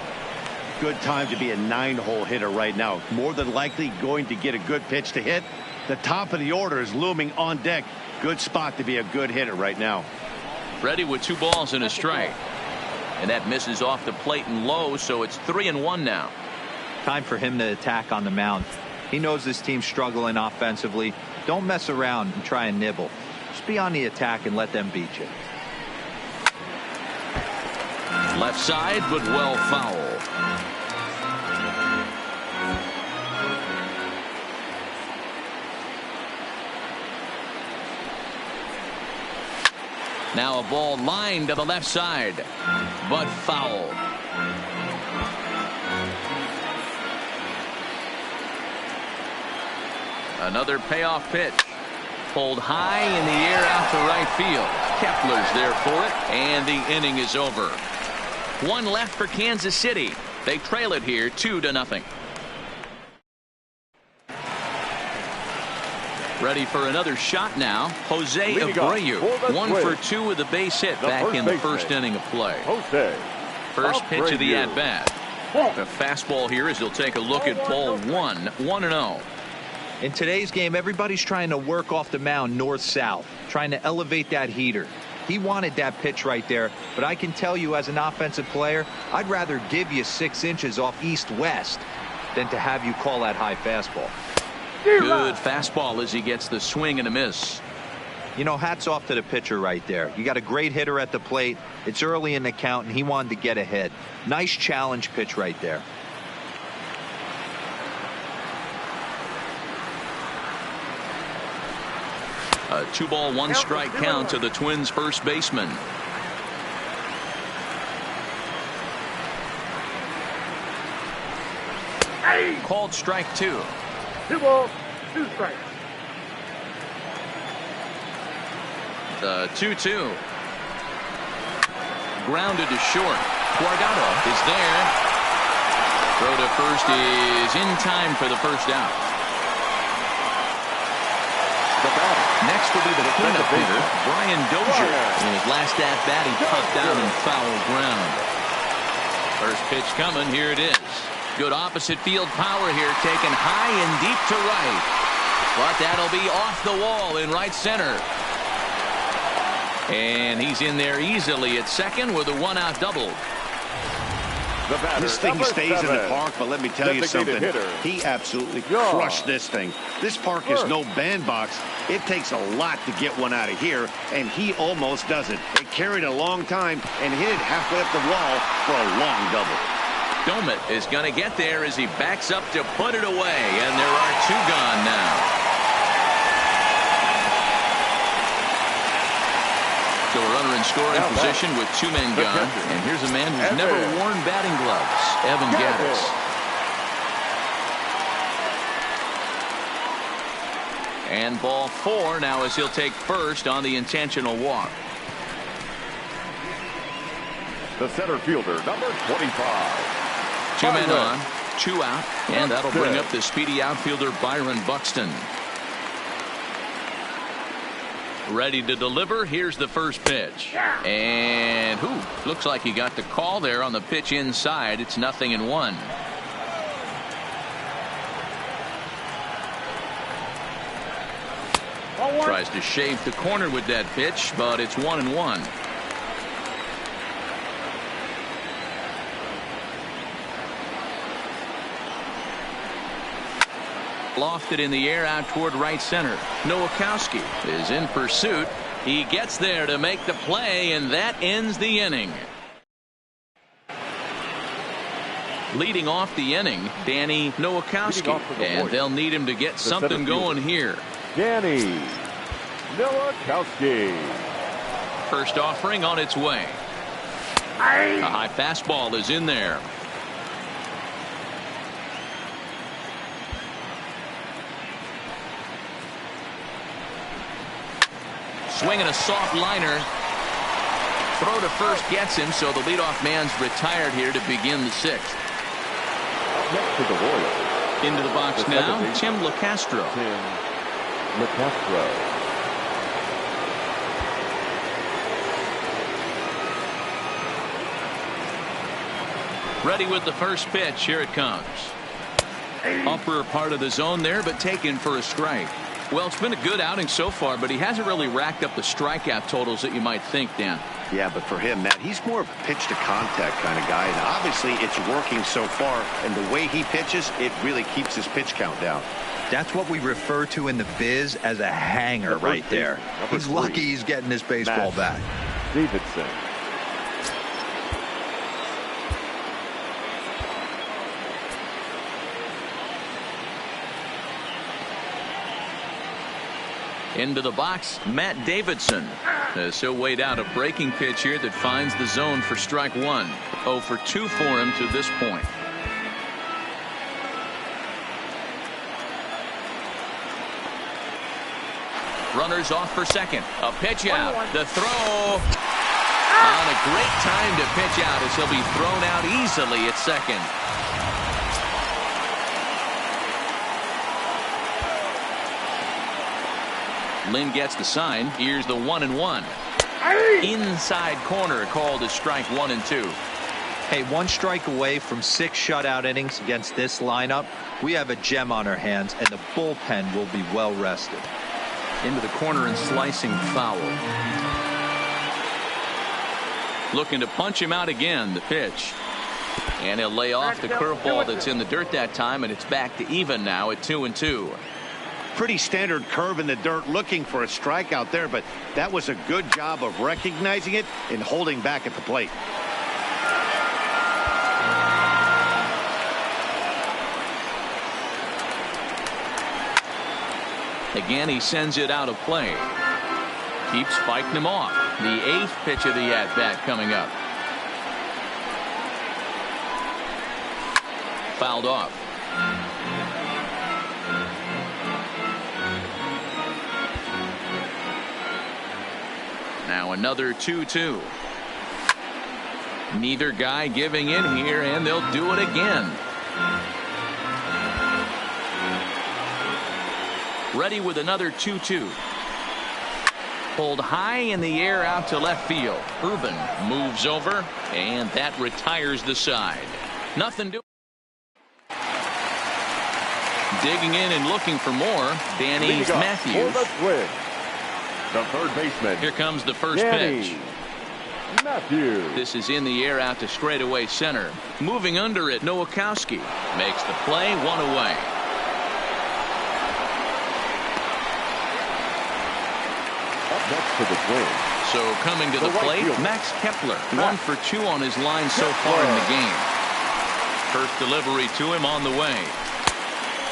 Good time to be a 9-hole hitter right now. More than likely going to get a good pitch to hit. The top of the order is looming on deck. Good spot to be a good hitter right now. Ready with 2 balls and a strike. And that misses off the plate and low, so it's 3-1 now. Time for him to attack on the mound. He knows this team's struggling offensively. Don't mess around and try and nibble. Just be on the attack and let them beat you. Left side, but well foul. Now a ball lined to the left side, but foul. Another payoff pitch. Pulled high in the air out to right field. Kepler's there for it, and the inning is over. 1 left for Kansas City. They trail it here 2-0. Ready for another shot now. Jose Abreu, 1 for 2 with a base hit back in the first inning of play. First pitch of the at-bat. The fastball here as he'll take a look at ball 1, 1-0. In today's game, everybody's trying to work off the mound north-south, trying to elevate that heater. He wanted that pitch right there, but I can tell you as an offensive player, I'd rather give you 6 inches off east-west than to have you call that high fastball. Good fastball as he gets the swing and a miss. You know, hats off to the pitcher right there. You got a great hitter at the plate. It's early in the count, and he wanted to get ahead. Nice challenge pitch right there. A 2-ball, 1-strike count to the Twins' first baseman. Called strike 2. 2 balls, 2 strikes. The 2-2. Grounded to short. Guardado is there. Throw to first is in time for the first out. Next will be the cleanup hitter, Brian Dozier. In his last at-bat, he popped out in foul ground. First pitch coming. Here it is. Good opposite field power here, taken high and deep to right. But that'll be off the wall in right center. And he's in there easily at second with a 1-out double. This thing stays in the park, but let me tell you something. He absolutely crushed this thing. This park is no bandbox. It takes a lot to get one out of here, and he almost does it. It carried a long time and hit it halfway up the wall for a long double. Domet is going to get there as he backs up to put it away, and there are 2 gone now. So a runner in scoring position with 2 men gone. And here's a man who's never worn batting gloves, Evan Gattis. And ball 4 now as he'll take first on the intentional walk. The center fielder, number 25. 2 men on, 2 out, and that'll bring up the speedy outfielder Byron Buxton. Ready to deliver. Here's the first pitch. And looks like he got the call there on the pitch inside. It's 0-1. Tries to shave the corner with that pitch, but it's 1-1. Lofted in the air out toward right center. Nowakowski is in pursuit. He gets there to make the play, and that ends the inning. Leading off the inning, Danny Nowakowski, and they'll need him to get something going here. Danny Nowakowski. First offering on its way. A high fastball is in there. Swinging a soft liner. Throw to first gets him, so the leadoff man's retired here to begin the 6th. Next to the Royals. Into the box now, Tim LeCastro. Ready with the first pitch. Here it comes. Upper part of the zone there, but taken for a strike. Well, it's been a good outing so far, but he hasn't really racked up the strikeout totals that you might think, Dan. Yeah, but for him, Matt, he's more of a pitch-to-contact kind of guy. And obviously, it's working so far, and the way he pitches, it really keeps his pitch count down. That's what we refer to in the biz as a hanger right there. He's lucky he's getting his baseball back. Davidson. Into the box, Matt Davidson. So weighed out a breaking pitch here that finds the zone for strike 1. 0 for 2 for him to this point. Runners off for second. A pitch out. The throw. On a great time to pitch out as he'll be thrown out easily at second. Lynn gets the sign. Here's the 1-1. Inside corner called as strike 1 and 2. Hey, 1 strike away from 6 shutout innings against this lineup. We have a gem on our hands, and the bullpen will be well rested. Into the corner and slicing foul. Looking to punch him out again. The pitch. And he'll lay off the curveball that's in the dirt that time, and it's back to even now at 2-2. Pretty standard curve in the dirt, looking for a strikeout there, but that was a good job of recognizing it and holding back at the plate. Again, he sends it out of play. Keeps fighting him off. The 8th pitch of the at-bat coming up. Fouled off. Now another 2-2. Neither guy giving in here, and they'll do it again. Ready with another 2-2. Pulled high in the air out to left field. Urban moves over, and that retires the side. Nothing doing. Digging in and looking for more, Danny Matthews. The third baseman. Here comes the first Danny pitch. Matthews. This is in the air out to straightaway center. Moving under it, Nowakowski makes the play, 1 away. Up next for the Twins. So coming to the plate, Max Kepler, 1 for 2 on his line so far in the game. First delivery to him on the way.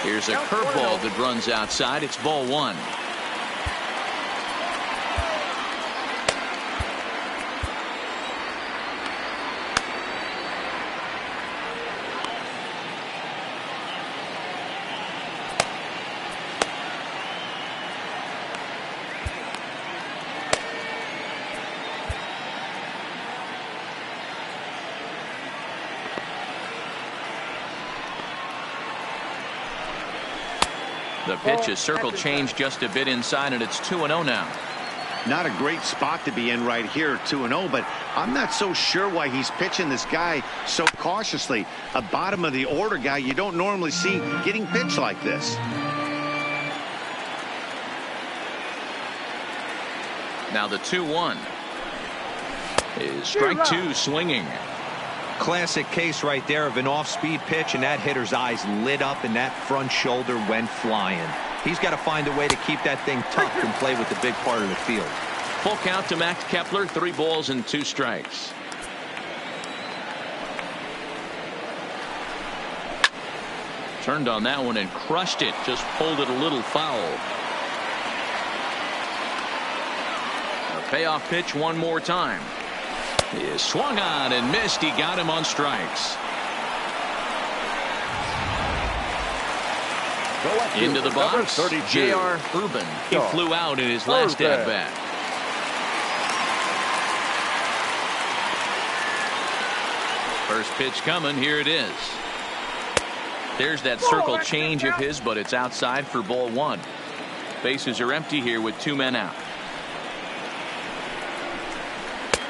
Here's a curveball that runs outside. It's ball 1. The pitch is circle change just a bit inside, and it's 2-0 now. Not a great spot to be in right here, 2-0, but I'm not so sure why he's pitching this guy so cautiously. A bottom of the order guy you don't normally see getting pitched like this. Now the 2-1 is strike 2 swinging. Classic case right there of an off-speed pitch, and that hitter's eyes lit up and that front shoulder went flying. He's got to find a way to keep that thing tucked and play with the big part of the field. Full count to Max Kepler, 3 balls and 2 strikes. Turned on that one and crushed it, just pulled it a little foul. A payoff pitch one more time. He swung on and missed. He got him on strikes. Into the box, J.R. Urban. He flew out in his last at-bat. First pitch coming. Here it is. There's that circle change of his, but it's outside for ball 1. Bases are empty here with 2 men out.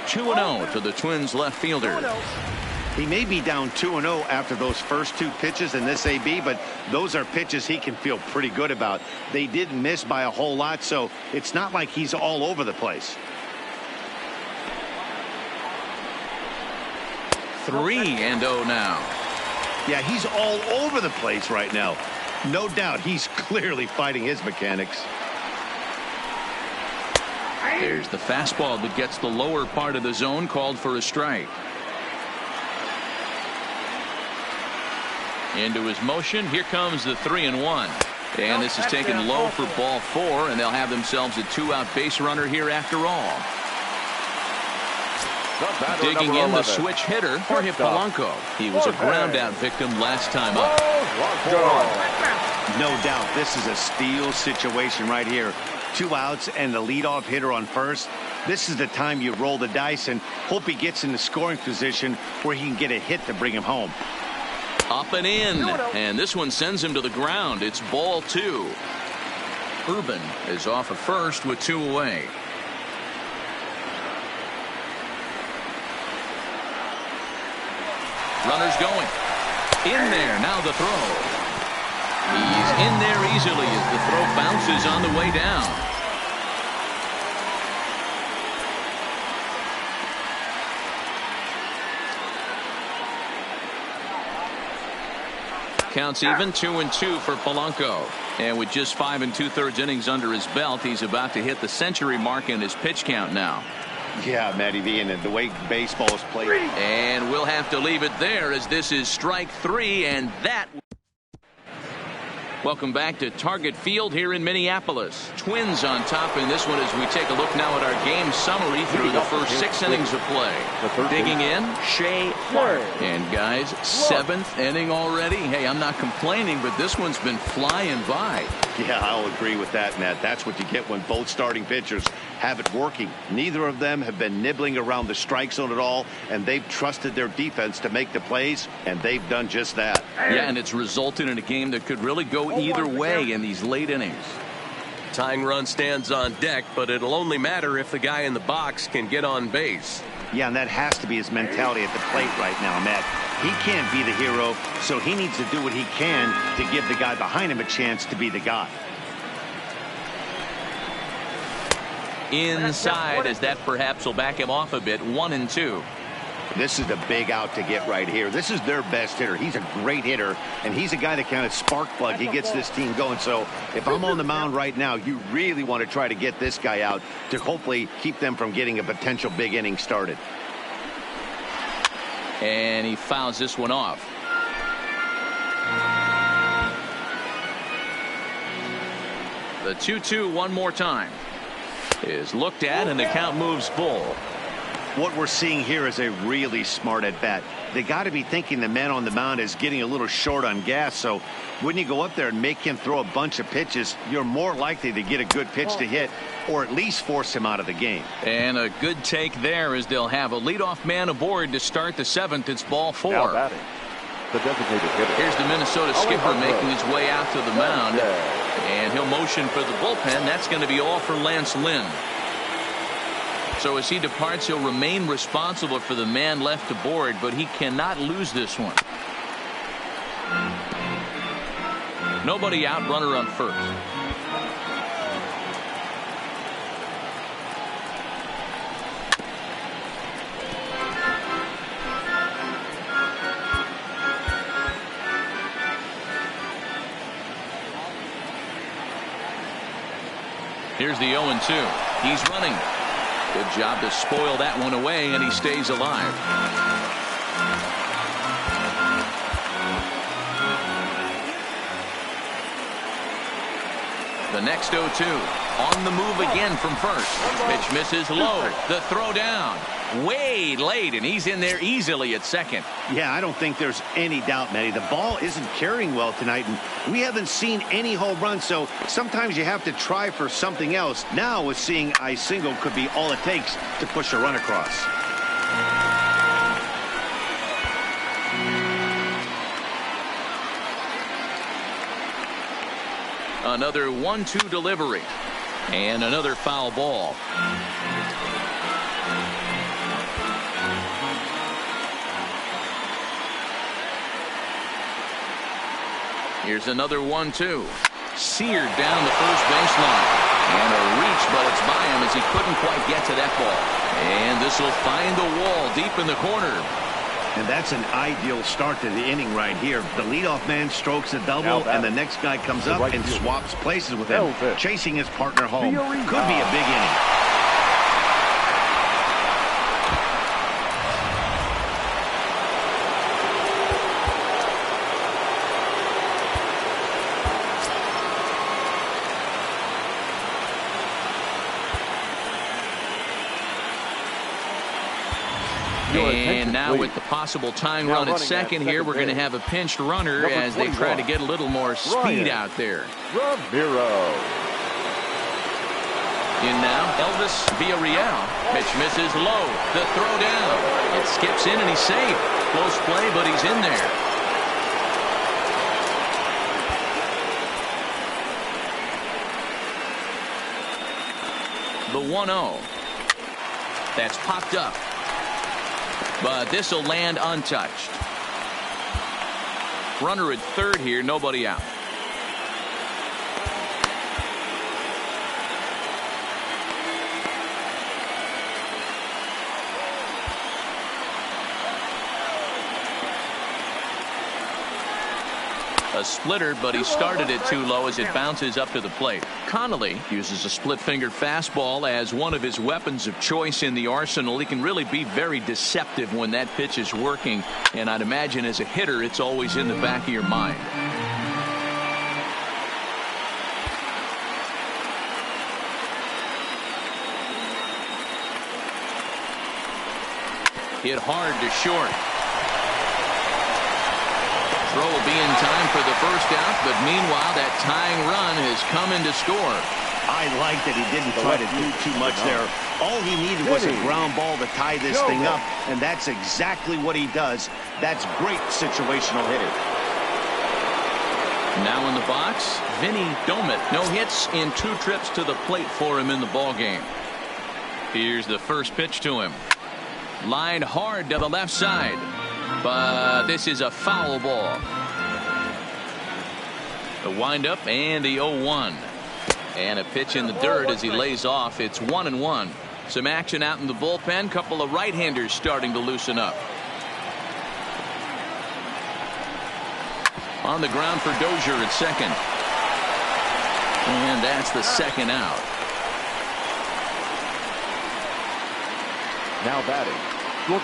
2-0 to the Twins left fielder. He may be down 2-0 after those first 2 pitches in this AB, but those are pitches he can feel pretty good about. They didn't miss by a whole lot, so it's not like he's all over the place. 3-0 now. Yeah, he's all over the place right now. No doubt he's clearly fighting his mechanics. There's the fastball that gets the lower part of the zone, called for a strike. Into his motion. Here comes the 3-1. And this is taken low for ball 4, and they'll have themselves a 2-out base runner here after all. Digging in the switch hitter, Jorge Polanco. He was a ground-out victim last time up. No doubt this is a steal situation right here. 2 outs and the leadoff hitter on first. This is the time you roll the dice and hope he gets in the scoring position where he can get a hit to bring him home. Up and in, and this one sends him to the ground. It's ball 2. Urban is off at first with 2 away. Runners going. In there. Now the throw. He's in there easily as the throw bounces on the way down. Counts even, 2-2 for Polanco. And with just 5 2/3 innings under his belt, he's about to hit the century mark in his pitch count now. Yeah, Matty V, and the way baseball is played. And we'll have to leave it there as this is strike 3, and that. Welcome back to Target Field here in Minneapolis. Twins on top in this one as we take a look now at our game summary through the first 6 innings of play. Digging in, Shea Clark. And guys, 7th inning already. Hey, I'm not complaining, but this one's been flying by. Yeah, I'll agree with that, Matt. That's what you get when both starting pitchers have it working. Neither of them have been nibbling around the strike zone at all, and they've trusted their defense to make the plays, and they've done just that. Yeah, and it's resulted in a game that could really go either way in these late innings. Tying run stands on deck, but it'll only matter if the guy in the box can get on base. Yeah, and that has to be his mentality at the plate right now, Matt. He can't be the hero, so he needs to do what he can to give the guy behind him a chance to be the guy. Inside, as that perhaps will back him off a bit. 1-2. This is a big out to get right here. This is their best hitter. He's a great hitter, and he's a guy that kind of spark plug. He gets this team going. So if I'm on the mound right now, you really want to try to get this guy out to hopefully keep them from getting a potential big inning started. And he fouls this one off. The 2-2 one more time is looked at, and the count moves full. What we're seeing here is a really smart at bat. They got to be thinking the man on the mound is getting a little short on gas. So when you go up there and make him throw a bunch of pitches, you're more likely to get a good pitch to hit or at least force him out of the game. And a good take there as they'll have a leadoff man aboard to start the 7th. It's ball 4. Now batting, the designated hitter. Here's the Minnesota skipper making his way out to the mound. And he'll motion for the bullpen. That's going to be all for Lance Lynn. So as he departs, he'll remain responsible for the man left aboard, but he cannot lose this one. Nobody out, runner on first. Here's the 0-2. He's running. Good job to spoil that one away, and he stays alive. The next 0-2. On the move again from first. Pitch misses low. The throw down. Way late, and he's in there easily at second. Yeah, I don't think there's any doubt, Matty. The ball isn't carrying well tonight, and we haven't seen any home runs, so sometimes you have to try for something else. Now, with seeing a single could be all it takes to push a run across. Another 1-2 delivery, and another foul ball. Here's another 1-2. Seared down the first baseline. And a reach, but it's by him as he couldn't quite get to that ball. And this will find the wall deep in the corner. And that's an ideal start to the inning right here. The leadoff man strokes a double, and the next guy comes up and swaps places with him, chasing his partner home. Could be a big inning. And now with the possible tying run at second here, we're going to have a pinched runner as they try to get a little more speed out there. Ramiro. In now, Elvis Villarreal. Pitch misses low. The throw down. It skips in and he's safe. Close play, but he's in there. The 1-0. That's popped up. But this will land untouched. Runner at third here, nobody out. A splitter, but he started it too low as it bounces up to the plate. Connolly uses a split-fingered fastball as one of his weapons of choice in the arsenal. He can really be very deceptive when that pitch is working, and I'd imagine as a hitter it's always in the back of your mind. Hit hard to short. Throw will be in time for the first out, but meanwhile that tying run has come in to score. I like that he didn't try to do too much there. All he needed was a ground ball to tie this thing up, and that's exactly what he does. That's great situational hitting. Now in the box, Vinny Domit. No hits in 2 trips to the plate for him in the ballgame. Here's the first pitch to him. Lined hard to the left side. But this is a foul ball. The windup and the 0-1. And a pitch in the dirt as he lays off. It's 1-1. Some action out in the bullpen. Couple of right-handers starting to loosen up. On the ground for Dozier at second. And that's the second out. Now batting.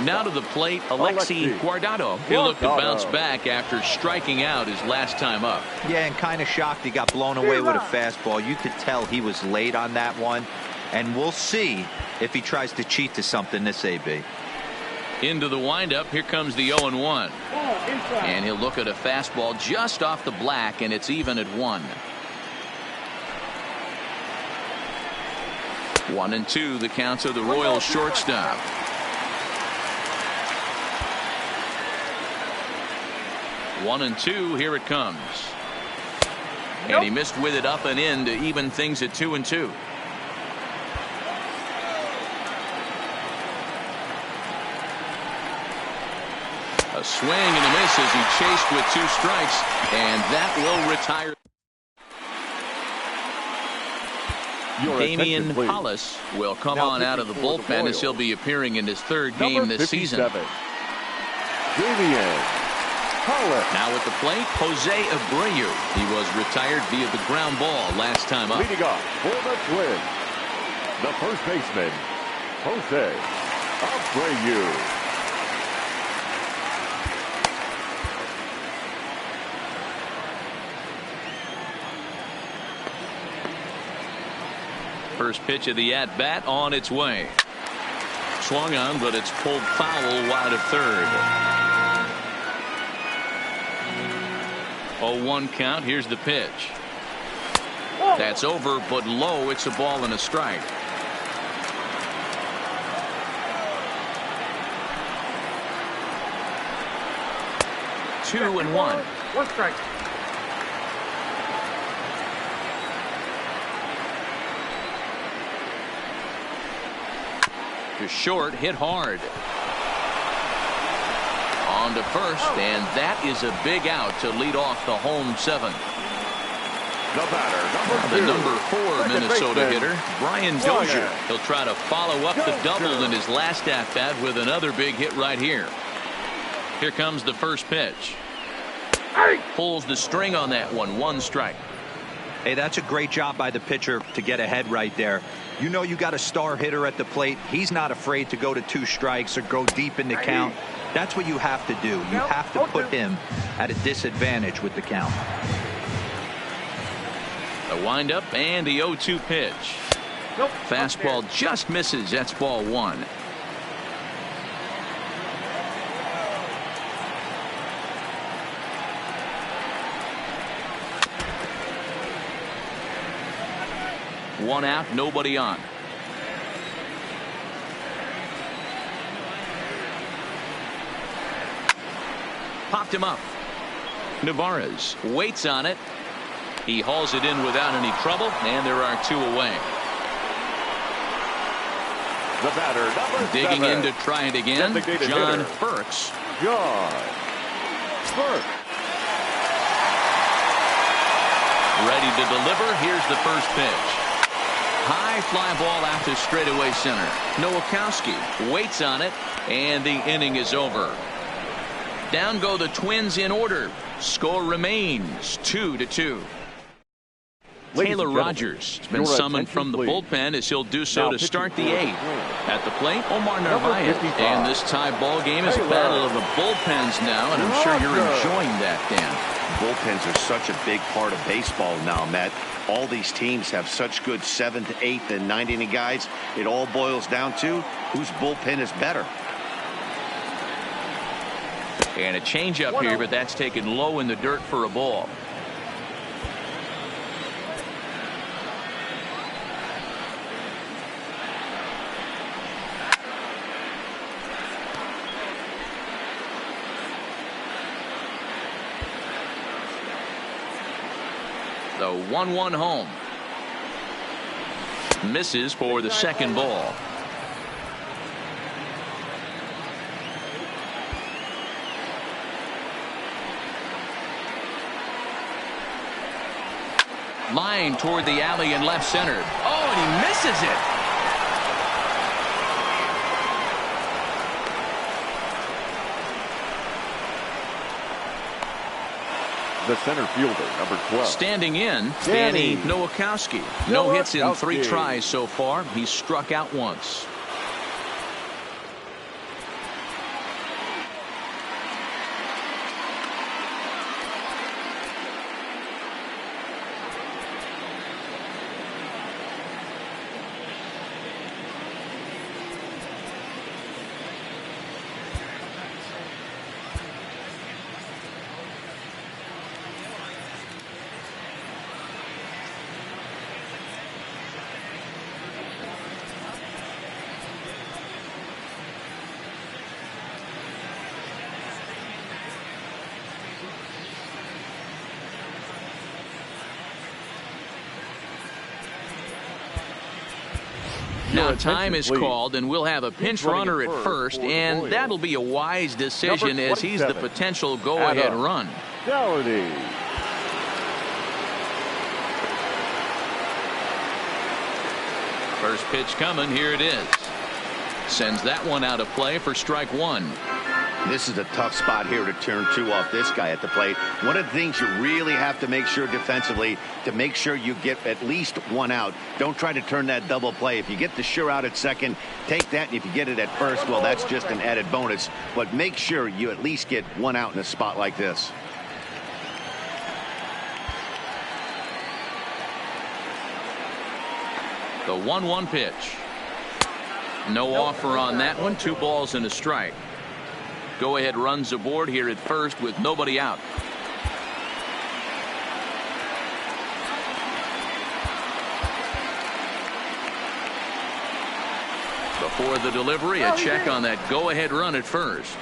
Now to the plate, Alexi Guardado. He'll look to bounce back after striking out his last time up. Yeah, and kind of shocked he got blown away with a fastball. You could tell he was late on that one. And we'll see if he tries to cheat to something this AB. Into the windup. Here comes the 0-1. And he'll look at a fastball just off the black, and it's even at 1. 1-2, the counts of the Royals shortstop. 1-2, here it comes. And he missed with it up and in to even things at 2-2. A swing and a miss as he chased with 2 strikes, and that will retire. Damian Hollis will come on out of the bullpen as he'll be appearing in his 3rd game this season. Damian Hollis. Now at the plate, Jose Abreu. He was retired via the ground ball last time up. Leading off for the Twins, the first baseman, Jose Abreu. First pitch of the at-bat on its way. Swung on, but it's pulled foul wide of third. 0-1 count. Here's the pitch. That's over, but low. It's a ball and a strike. Two and one. 1 strike. To short, hit hard. On to first, and that is a big out to lead off the home 7th. The batter, The number 4 Minnesota hitter, Brian Dozier. He'll try to follow up the double in his last at-bat with another big hit right here. Here comes the first pitch. Pulls the string on that one. 1 strike. Hey, that's a great job by the pitcher to get ahead right there. You know you got a star hitter at the plate. He's not afraid to go to 2 strikes or go deep in the count. That's what you have to do. You have to put him at a disadvantage with the count. A windup and the 0-2 pitch. Fastball just misses. That's ball 1. One out, nobody on. Popped him up. Navarez waits on it. He hauls it in without any trouble, and there are 2 away. the batter, number Digging 7. in to try it again, Designated John hitter, Burks. John Burks. Ready to deliver. Here's the first pitch. High fly ball out to straightaway center. Nowakowski waits on it, and the inning is over. Down go the Twins in order. Score remains 2-2. Taylor Rogers has been summoned from the bullpen as he'll do so to start the 8th. At the plate, Omar Narvaez. And this tie ball game is a battle of the bullpens now, and I'm sure you're enjoying that, Dan. Bullpens are such a big part of baseball now, Matt. All these teams have such good 7th, 8th, and 9th inning guys. It all boils down to whose bullpen is better. And a changeup here, but that's taken low in the dirt for a ball. The 1-1 home. Misses for the second ball. Line toward the alley and left center. Oh, and he misses it. The center fielder, number 12. Standing in, Danny Nowakowski. No hits in 3 tries so far. He's struck out once. Now time is called, and we'll have a pinch runner at first, and that'll be a wise decision as he's the potential go-ahead run. Downey. First pitch coming. Here it is. Sends that one out of play for strike 1. This is a tough spot here to turn 2 off this guy at the plate. One of the things you really have to make sure defensively to make sure you get at least 1 out. Don't try to turn that double play. If you get the sure out at second, take that, and if you get it at first, well, that's just an added bonus. But make sure you at least get 1 out in a spot like this. The 1-1 pitch. No offer on that one. 2 balls and a strike. Go-ahead runs aboard here at first with nobody out. Before the delivery, a check on that go-ahead run at first.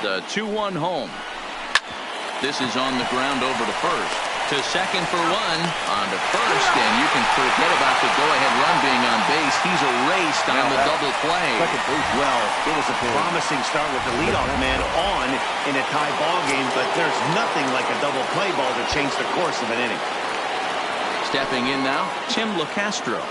The 2-1 home. This is on the ground over to first. To second for 1. On to first, and you can forget about the go-ahead run being on base. He's erased on the double play. Well, it was a promising start with the leadoff man on in a tie ball game, but there's nothing like a double play ball to change the course of an inning. Stepping in now, Tim LaCastro.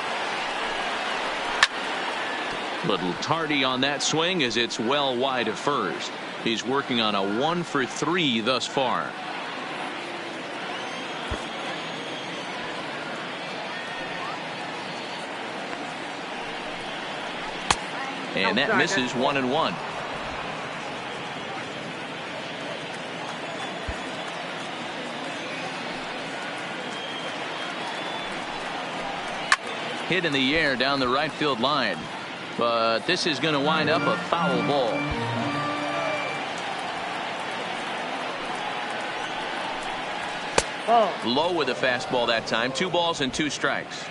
Little tardy on that swing as it's well wide of first. He's working on a 1 for 3 thus far. And that misses 1-1. Hit in the air down the right field line. But this is going to wind up a foul ball. Low with a fastball that time. 2 balls and 2 strikes.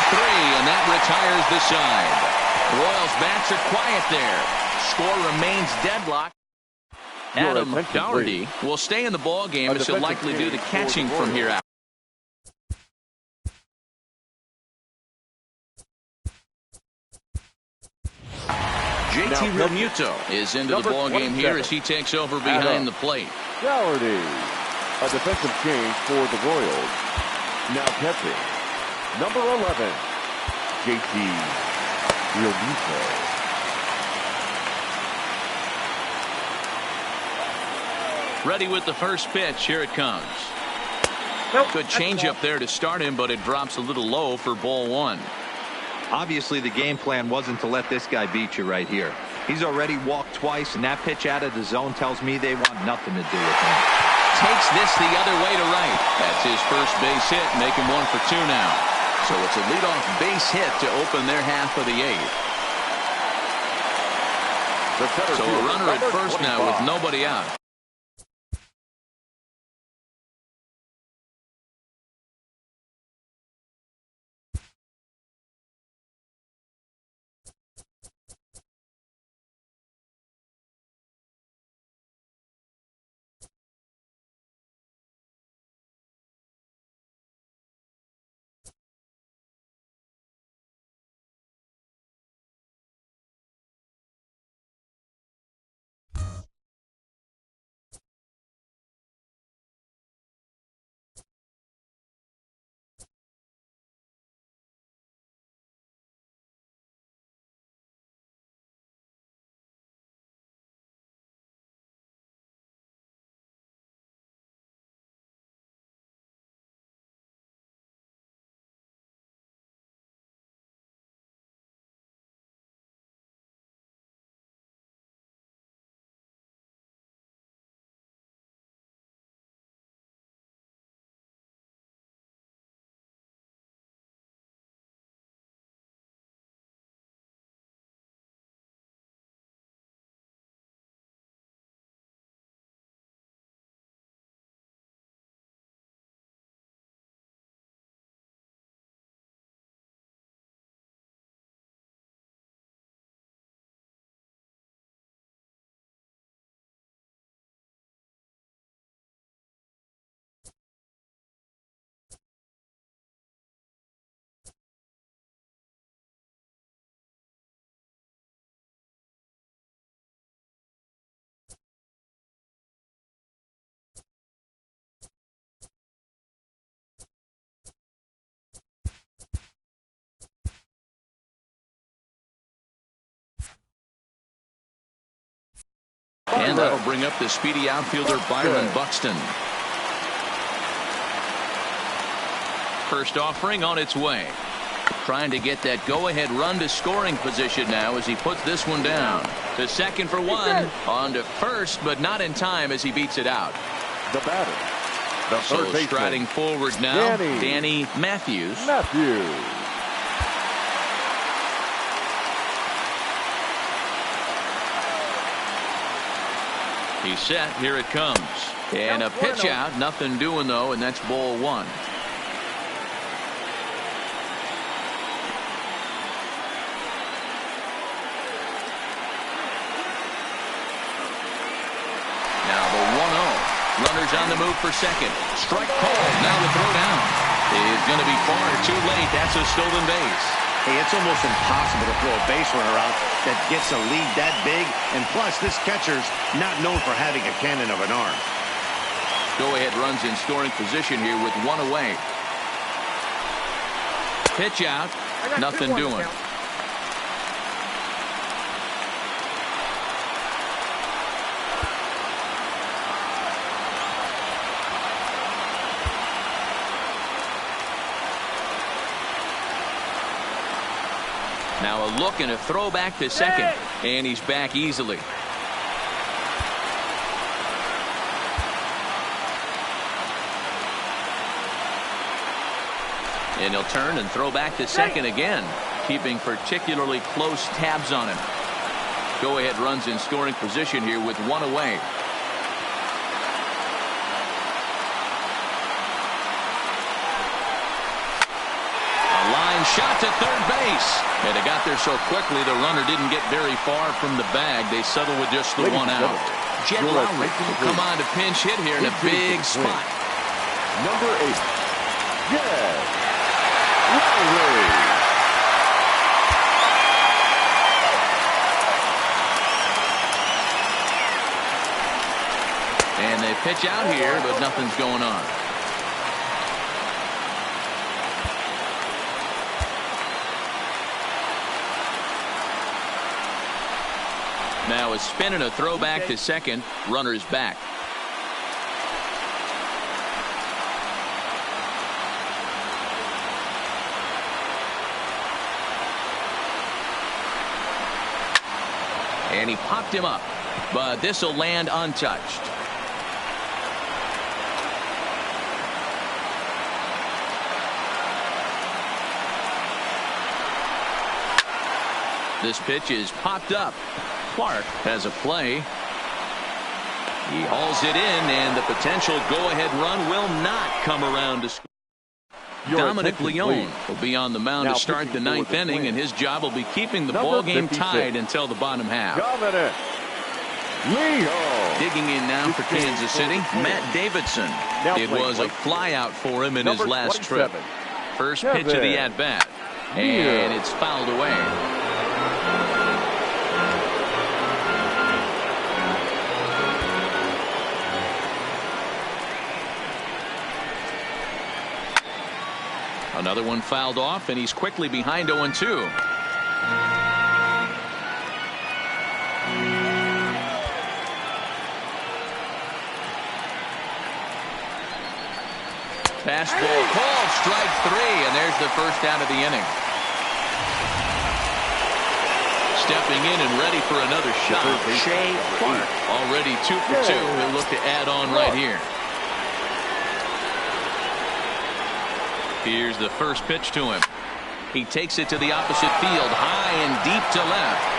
three, and that retires the side. Royals bats are quiet there. Score remains deadlocked. Adam Dougherty will stay in the ball game as he'll likely do the catching from here out. JT Realmuto is into the ball game here as he takes over behind the plate. Dougherty, a defensive change for the Royals. Now catching, number 11, JT Realmuto. Ready with the first pitch. Here it comes. Good changeup there to start him, but it drops a little low for ball one. Obviously, the game plan wasn't to let this guy beat you right here. He's already walked twice, and that pitch out of the zone tells me they want nothing to do with him. Takes this the other way to right. That's his first base hit, making 1 for 2 now. So it's a leadoff base hit to open their half of the 8th. So a runner at first now with nobody out. And that'll bring up the speedy outfielder Byron Buxton. First offering on its way. Trying to get that go-ahead run to scoring position now as he puts this one down. To second for 1. On to first, but not in time as he beats it out. The batter, the so striding forward now, Danny Matthews. He's set. Here it comes. And a pitch out. Nothing doing, though, and that's ball 1. Now the 1-0. Runners on the move for second. Strike called. Now the throw down is going to be far too late. That's a stolen base. Hey, it's almost impossible to throw a base runner out that gets a lead that big. And plus, this catcher's not known for having a cannon of an arm. Go-ahead runs in scoring position here with 1 away. Pitch out. Nothing doing. Now a look and a throw back to second. And he's back easily. And he'll turn and throw back to second again, keeping particularly close tabs on him. Go-ahead runs in scoring position here with 1 away. shot to third base. And it got there so quickly the runner didn't get very far from the bag. They settled with just the one out. Jed Lowry will come on to pinch hit here in a big spot. Number 8, Jed Lowry. And they pitch out here, but nothing's going on. Now a spin and a throwback to second. Runner's back. And he popped him up, but this will land untouched. This pitch is popped up. Clark has a play. He hauls it in, and the potential go-ahead run will not come around to score. Dominic Leone will be on the mound to start the ninth inning, and his job will be keeping the ball game tied until the bottom half. Dominic Leone. Digging in now for Kansas City, Matt Davidson. It was a flyout for him in his last trip. First pitch of the at-bat, and it's fouled away. Another one fouled off, and he's quickly behind 0-2. Fastball called, strike 3, and there's the first out of the inning. Stepping in and ready for another shot, Shea Clark. Already 2 for 2. He'll look to add on right here. Here's the first pitch to him. He takes it to the opposite field, high and deep to left.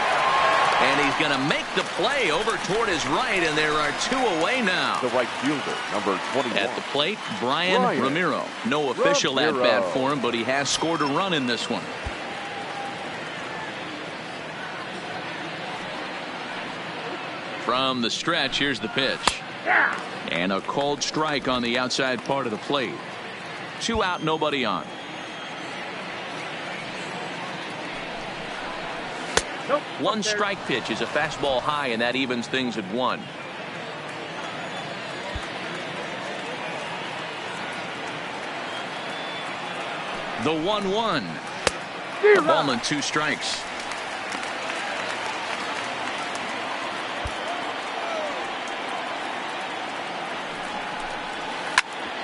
And he's going to make the play over toward his right, and there are 2 away now. The right fielder, number 21. At the plate, Brian Ramiro. No official at-bat for him, but he has scored a run in this one. From the stretch, here's the pitch. And a called strike on the outside part of the plate. 2 out, nobody on. One strike pitch is a fastball high, and that evens things at 1. The 1-1. A ball and 2 strikes.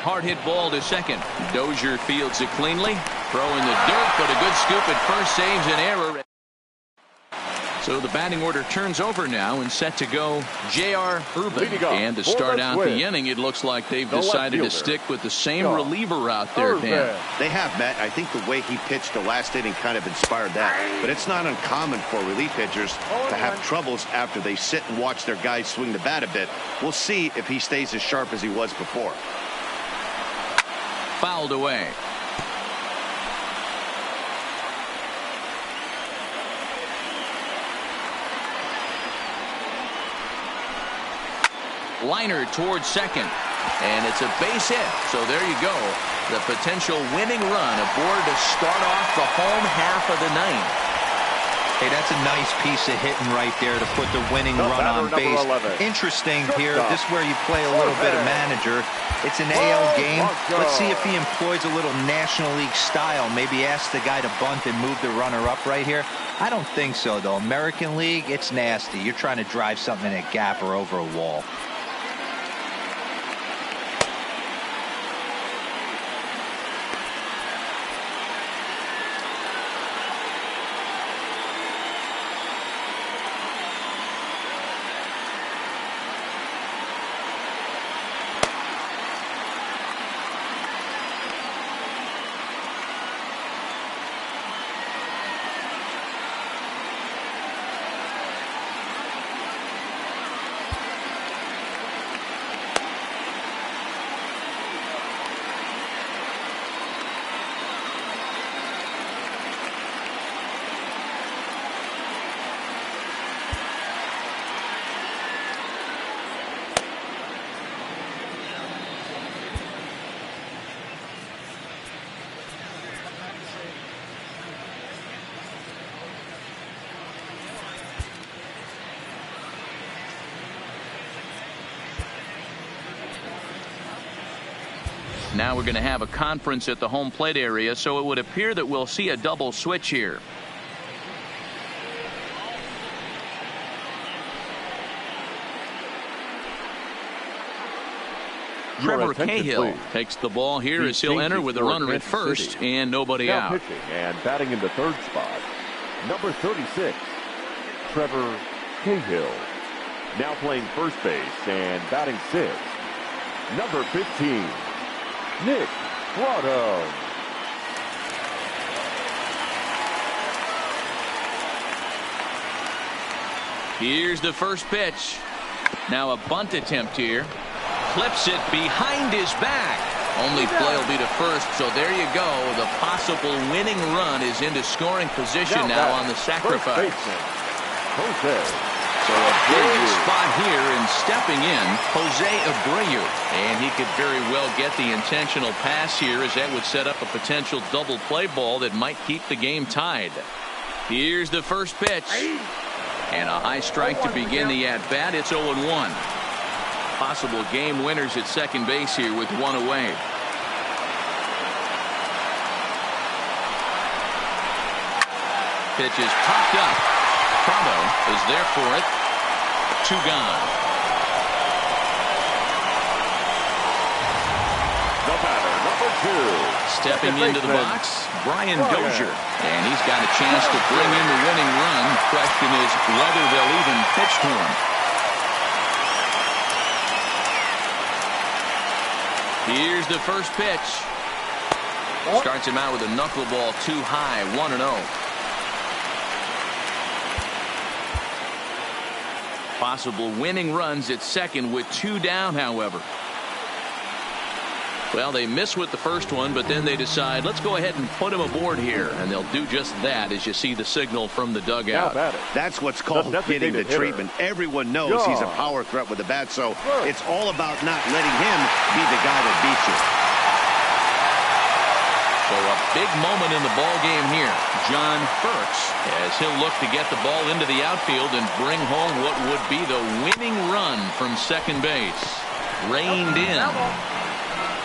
Hard hit ball to second. Dozier fields it cleanly. Throw in the dirt, but a good scoop at first saves an error. So the batting order turns over now, and set to go J.R. Urban. And to start out the inning, it looks like they've decided to stick with the same reliever out there, Dan. They have, Matt. I think the way he pitched the last inning kind of inspired that. But it's not uncommon for relief pitchers to have troubles after they sit and watch their guys swing the bat a bit. We'll see if he stays as sharp as he was before. Fouled away. Liner towards second, and it's a base hit. So there you go, the potential winning run aboard to start off the home half of the ninth. Hey, that's a nice piece of hitting right there to put the winning run on base. 11. Interesting here. This is where you play a little bit of manager. It's an AL game. Let's see if he employs a little National League style. Maybe ask the guy to bunt and move the runner up right here. I don't think so, though. American League, it's nasty. You're trying to drive something in a gap or over a wall. Now we're going to have a conference at the home plate area, so it would appear that we'll see a double switch here. Trevor Cahill takes the ball here as he'll enter with a runner at first and nobody out. Pitching and batting in the third spot, number 36, Trevor Cahill. Now playing first base and batting sixth, number 15, Nick Grotto. Here's the first pitch. Now a bunt attempt here. Clips it behind his back. Only play will be to first, so there you go. The possible winning run is into scoring position now on the sacrifice. So a big spot here, and stepping in, Jose Abreu. And he could very well get the intentional pass here, as that would set up a potential double play ball that might keep the game tied. Here's the first pitch. And a high strike to begin the at-bat. It's 0-1. Possible game winners at second base here with one away. Pitch is popped up. Prado is there for it. 2 gone. The batter, number 2. Stepping into the box, Brian Dozier. And he's got a chance to bring in the winning run. Question is whether they'll even pitch to him. Here's the first pitch. Starts him out with a knuckleball too high, 1-0. Possible winning runs at second with 2 down, however. Well, they miss with the first one, but then they decide, let's go ahead and put him aboard here. And they'll do just that, as you see the signal from the dugout. That's what's called getting the treatment. Everyone knows he's a power threat with the bat, so it's all about not letting him be the guy that beats you. So a big moment in the ball game here. John Furks, as he'll look to get the ball into the outfield and bring home what would be the winning run from second base. Reined in.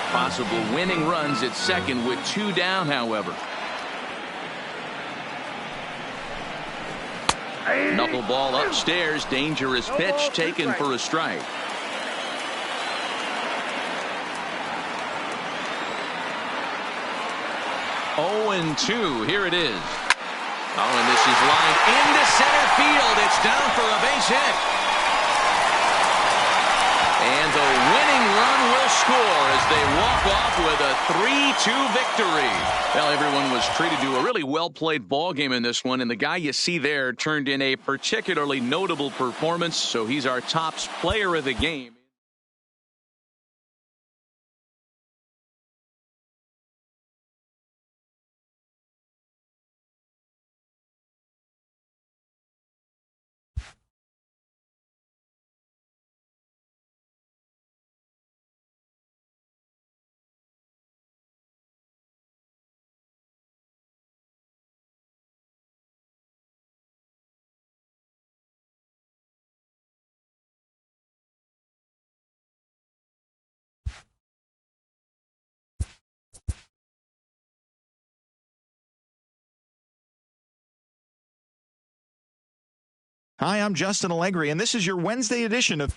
Possible winning runs at second with 2 down, however. Knuckleball upstairs. Dangerous pitch taken for a strike. Oh, and 2. Here it is. Oh, and this is lined into center field. It's down for a base hit. And the winning run will score as they walk off with a 3-2 victory. Well, everyone was treated to a really well-played ball game in this one, and the guy you see there turned in a particularly notable performance, so he's our top player of the game. Hi, I'm Justin Allegri, and this is your Wednesday edition of